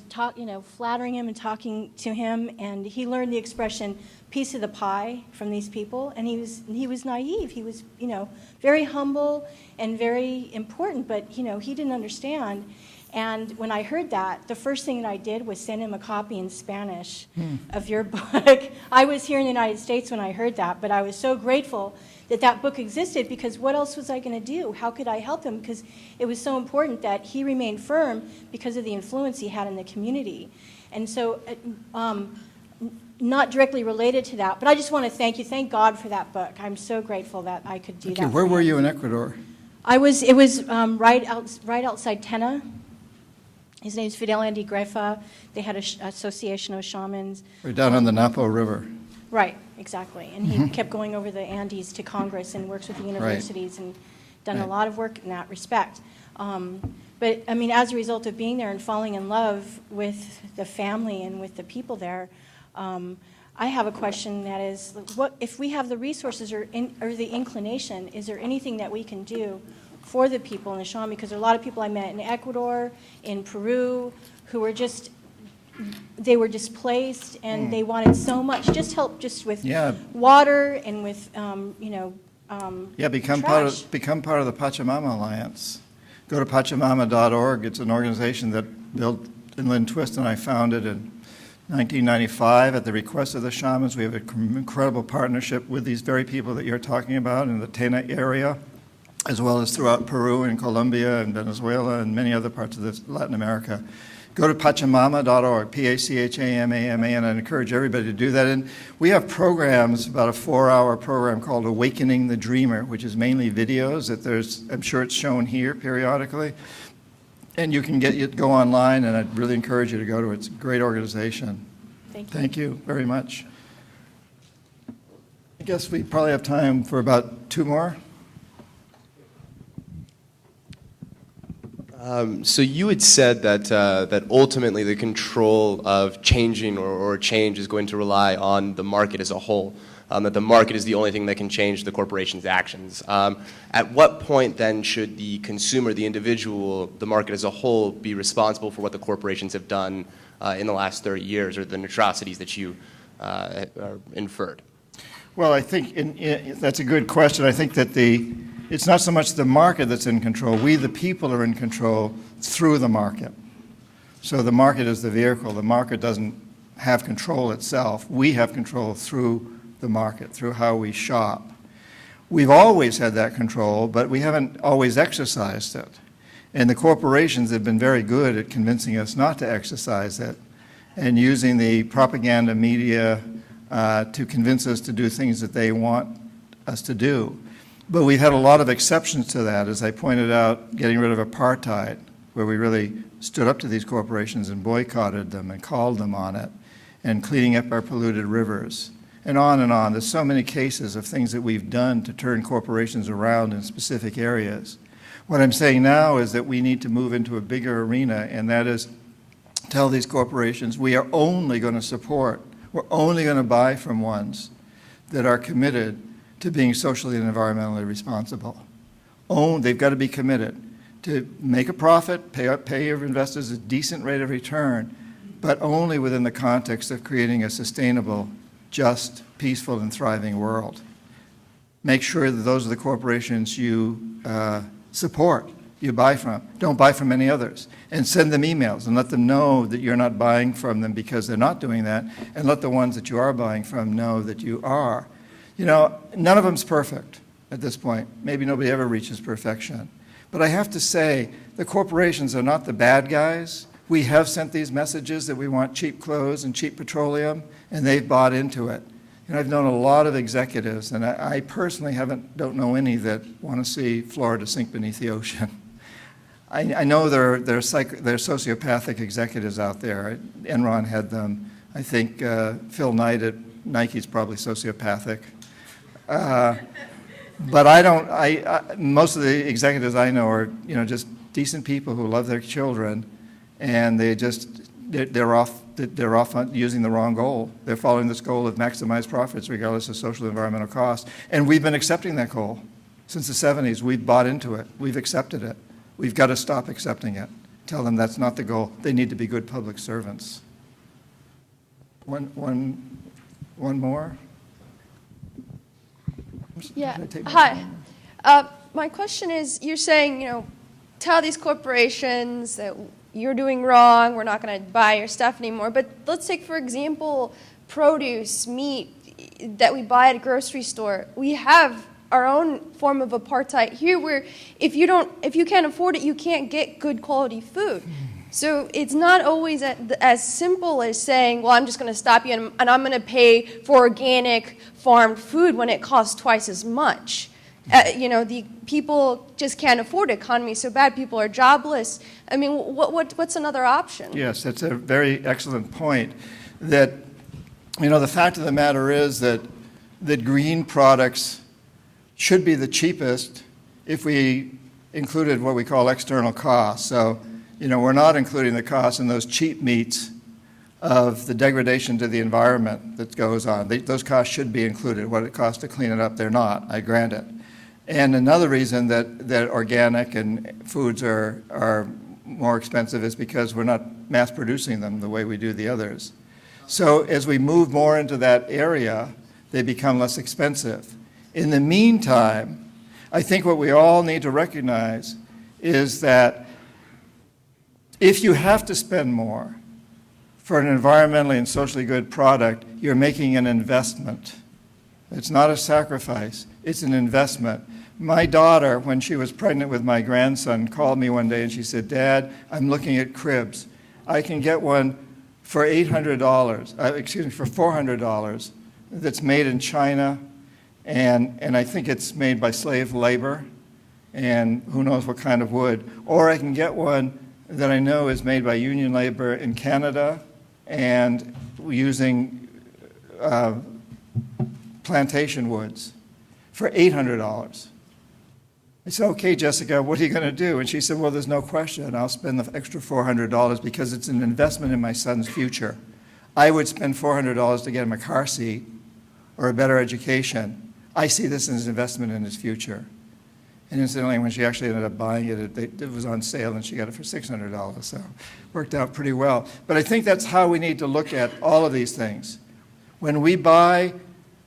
flattering him and talking to him, and he learned the expression "piece of the pie" from these people, and he was naive. He was very humble and very important, but he didn't understand. And when I heard that, the first thing that I did was send him a copy in Spanish of your book. I was here in the United States when I heard that, but I was so grateful that that book existed, because what else was I going to do? How could I help him? Because it was so important that he remained firm because of the influence he had in the community. And so, not directly related to that, but I just want to thank God for that book. I'm so grateful that I could do that. Where were you in Ecuador? It was right outside Tena. His name's Fidel Andy Grefa. They had an association of shamans. We're down on the Napo River. Right, exactly. And he kept going over the Andes to Congress and works with the universities and done a lot of work in that respect. But I mean, as a result of being there and falling in love with the family and with the people there, I have a question that is, what if we have the resources or the inclination, is there anything that we can do for the people in the shaman? Because there are a lot of people I met in Ecuador, in Peru, who were just, they were displaced and they wanted so much, just help just with water and with, become part of the Pachamama Alliance. Go to Pachamama.org. It's an organization that Bill and Lynn Twist and I founded in 1995 at the request of the shamans. We have an incredible partnership with these very people that you're talking about in the Tena area, as well as throughout Peru and Colombia and Venezuela and many other parts of Latin America. Go to Pachamama.org, Pachama, and I encourage everybody to do that. And we have programs, about a 4-hour program called Awakening the Dreamer, which is mainly videos that I'm sure it's shown here periodically. And you can go online, and I'd really encourage you to go to it. It's a great organization. Thank you. Thank you very much. I guess we probably have time for about 2 more. So you had said that ultimately the control of changing or change is going to rely on the market as a whole, that the market is the only thing that can change the corporation's actions. At what point then should the consumer, the individual, the market as a whole be responsible for what the corporations have done in the last 30 years or the atrocities that you inferred? Well, I think that's a good question. I think that it's not so much the market that's in control. We, the people, are in control through the market. So the market is the vehicle. The market doesn't have control itself. We have control through the market, through how we shop. We've always had that control, but we haven't always exercised it. And the corporations have been very good at convincing us not to exercise it and using the propaganda media to convince us to do things that they want us to do. But we've had a lot of exceptions to that, as I pointed out, getting rid of apartheid, where we really stood up to these corporations and boycotted them and called them on it, and cleaning up our polluted rivers, and on and on. There's so many cases of things that we've done to turn corporations around in specific areas. What I'm saying now is that we need to move into a bigger arena, and that is tell these corporations we are only going to support, we're only going to buy from ones that are committed to being socially and environmentally responsible. They've got to be committed to make a profit, pay your investors a decent rate of return, but only within the context of creating a sustainable, just, peaceful, and thriving world. Make sure that those are the corporations you support, you buy from. Don't buy from any others. And send them emails and let them know that you're not buying from them because they're not doing that, and let the ones that you are buying from know that you are. You know, none of them's perfect at this point. Maybe nobody ever reaches perfection. But I have to say, the corporations are not the bad guys. We have sent these messages that we want cheap clothes and cheap petroleum, and they've bought into it. And I've known a lot of executives, and I personally don't know any that want to see Florida sink beneath the ocean. I know there are sociopathic executives out there. Enron had them. I think Phil Knight at Nike's probably sociopathic. But most of the executives I know are, just decent people who love their children, and they're off they're off on using the wrong goal. They're following this goal of maximize profits regardless of social and environmental costs. And we've been accepting that goal since the 70s. We've bought into it. We've accepted it. We've got to stop accepting it. Tell them that's not the goal. They need to be good public servants. One more? Yeah. Did I take my Hi. time? My question is, you're saying, tell these corporations that you're doing wrong, we're not going to buy your stuff anymore. But let's take, for example, produce, meat that we buy at a grocery store. We have our own form of apartheid here where if you can't afford it, you can't get good quality food. So it's not always as simple as saying, well, I'm just going to stop you and I'm going to pay for organic farmed food when it costs twice as much. The people just can't afford it. Economy is so bad, people are jobless. I mean, what's another option? Yes, that's a very excellent point. That, the fact of the matter is that green products should be the cheapest if we included what we call external costs. So, we're not including the costs in those cheap meats of the degradation to the environment that goes on. Those costs should be included. What it costs to clean it up, they're not, I grant it. And another reason that organic and foods are more expensive is because we're not mass producing them the way we do the others. So as we move more into that area, they become less expensive. In the meantime, I think what we all need to recognize is that if you have to spend more for an environmentally and socially good product, you're making an investment. It's not a sacrifice, it's an investment. My daughter, when she was pregnant with my grandson, called me one day and she said, Dad, I'm looking at cribs. I can get one for for $400 that's made in China, and I think it's made by slave labor, and who knows what kind of wood. Or I can get one that I know is made by union labor in Canada and using plantation woods for $800. I said, okay, Jessica, what are you going to do? And she said, well, there's no question. I'll spend the extra $400 because it's an investment in my son's future. I would spend $400 to get him a car seat or a better education. I see this as an investment in his future. And incidentally, when she actually ended up buying it, it was on sale and she got it for $600. So it worked out pretty well. But I think that's how we need to look at all of these things. When we buy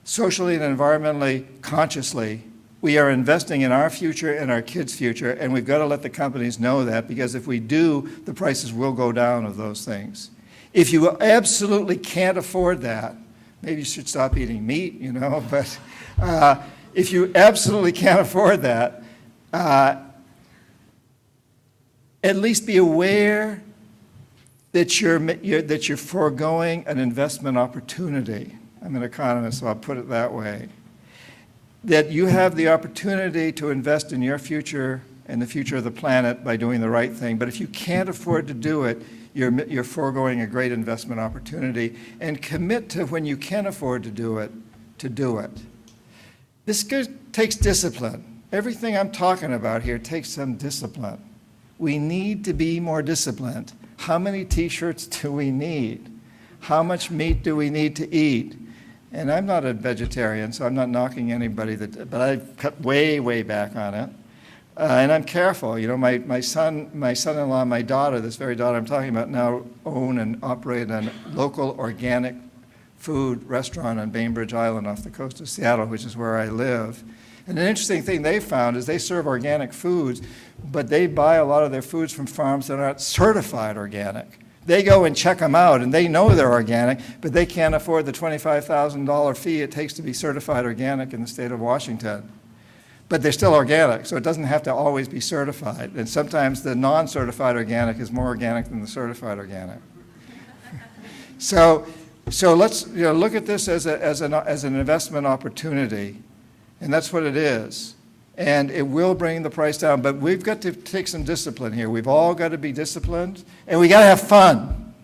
socially and environmentally consciously, we are investing in our future and our kids' future, and we've got to let the companies know that, because if we do, the prices will go down of those things. If you absolutely can't afford that, maybe you should stop eating meat, but if you absolutely can't afford that, at least be aware that you're foregoing an investment opportunity. I'm an economist, so I'll put it that way. That you have the opportunity to invest in your future and the future of the planet by doing the right thing. But if you can't afford to do it, you're foregoing a great investment opportunity. And commit to, when you can afford to do it, to do it. This takes discipline. Everything I'm talking about here takes some discipline. We need to be more disciplined. How many T-shirts do we need? How much meat do we need to eat? And I'm not a vegetarian, so I'm not knocking anybody, but I've cut way, way back on it. And I'm careful. My son-in-law, my daughter, this very daughter I'm talking about, now own and operate a local organic food restaurant on Bainbridge Island off the coast of Seattle, which is where I live. And an interesting thing they found is they serve organic foods, but they buy a lot of their foods from farms that aren't certified organic. They go and check them out, and they know they're organic, but they can't afford the $25,000 fee it takes to be certified organic in the state of Washington. But they're still organic, so it doesn't have to always be certified. And sometimes the non-certified organic is more organic than the certified organic. So let's look at this as an investment opportunity, and that's what it is. And it will bring the price down, but we've got to take some discipline here. We've all got to be disciplined, and we got to have fun.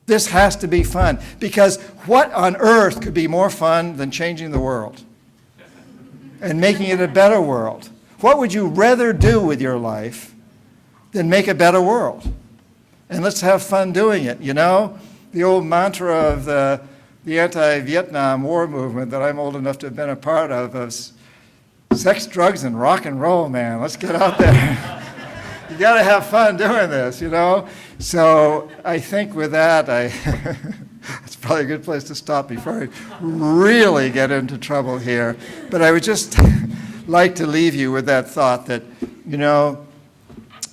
This has to be fun, because what on earth could be more fun than changing the world and making it a better world? What would you rather do with your life than make a better world? And let's have fun doing it, the old mantra of the anti-Vietnam War movement that I'm old enough to have been a part of sex, drugs, and rock and roll, man. Let's get out there. You got to have fun doing this, you know? So I think with that, it's probably a good place to stop before I really get into trouble here. But I would just like to leave you with that thought that, you know,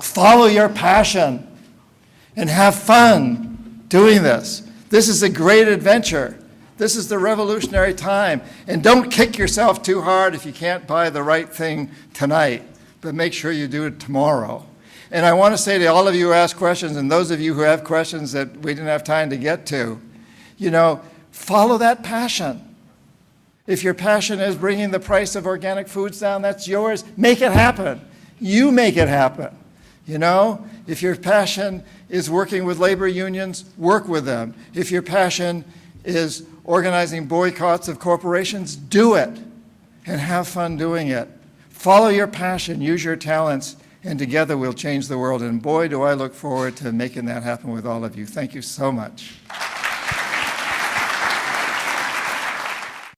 follow your passion and have fun doing this. This is a great adventure. This is the revolutionary time. And don't kick yourself too hard if you can't buy the right thing tonight, but make sure you do it tomorrow. And I want to say to all of you who ask questions, and those of you who have questions that we didn't have time to get to, you know, follow that passion. If your passion is bringing the price of organic foods down, that's yours. Make it happen. You make it happen. You know, if your passion is working with labor unions, work with them. If your passion is organizing boycotts of corporations, do it and have fun doing it. Follow your passion, use your talents, and together we'll change the world. And boy, do I look forward to making that happen with all of you. Thank you so much.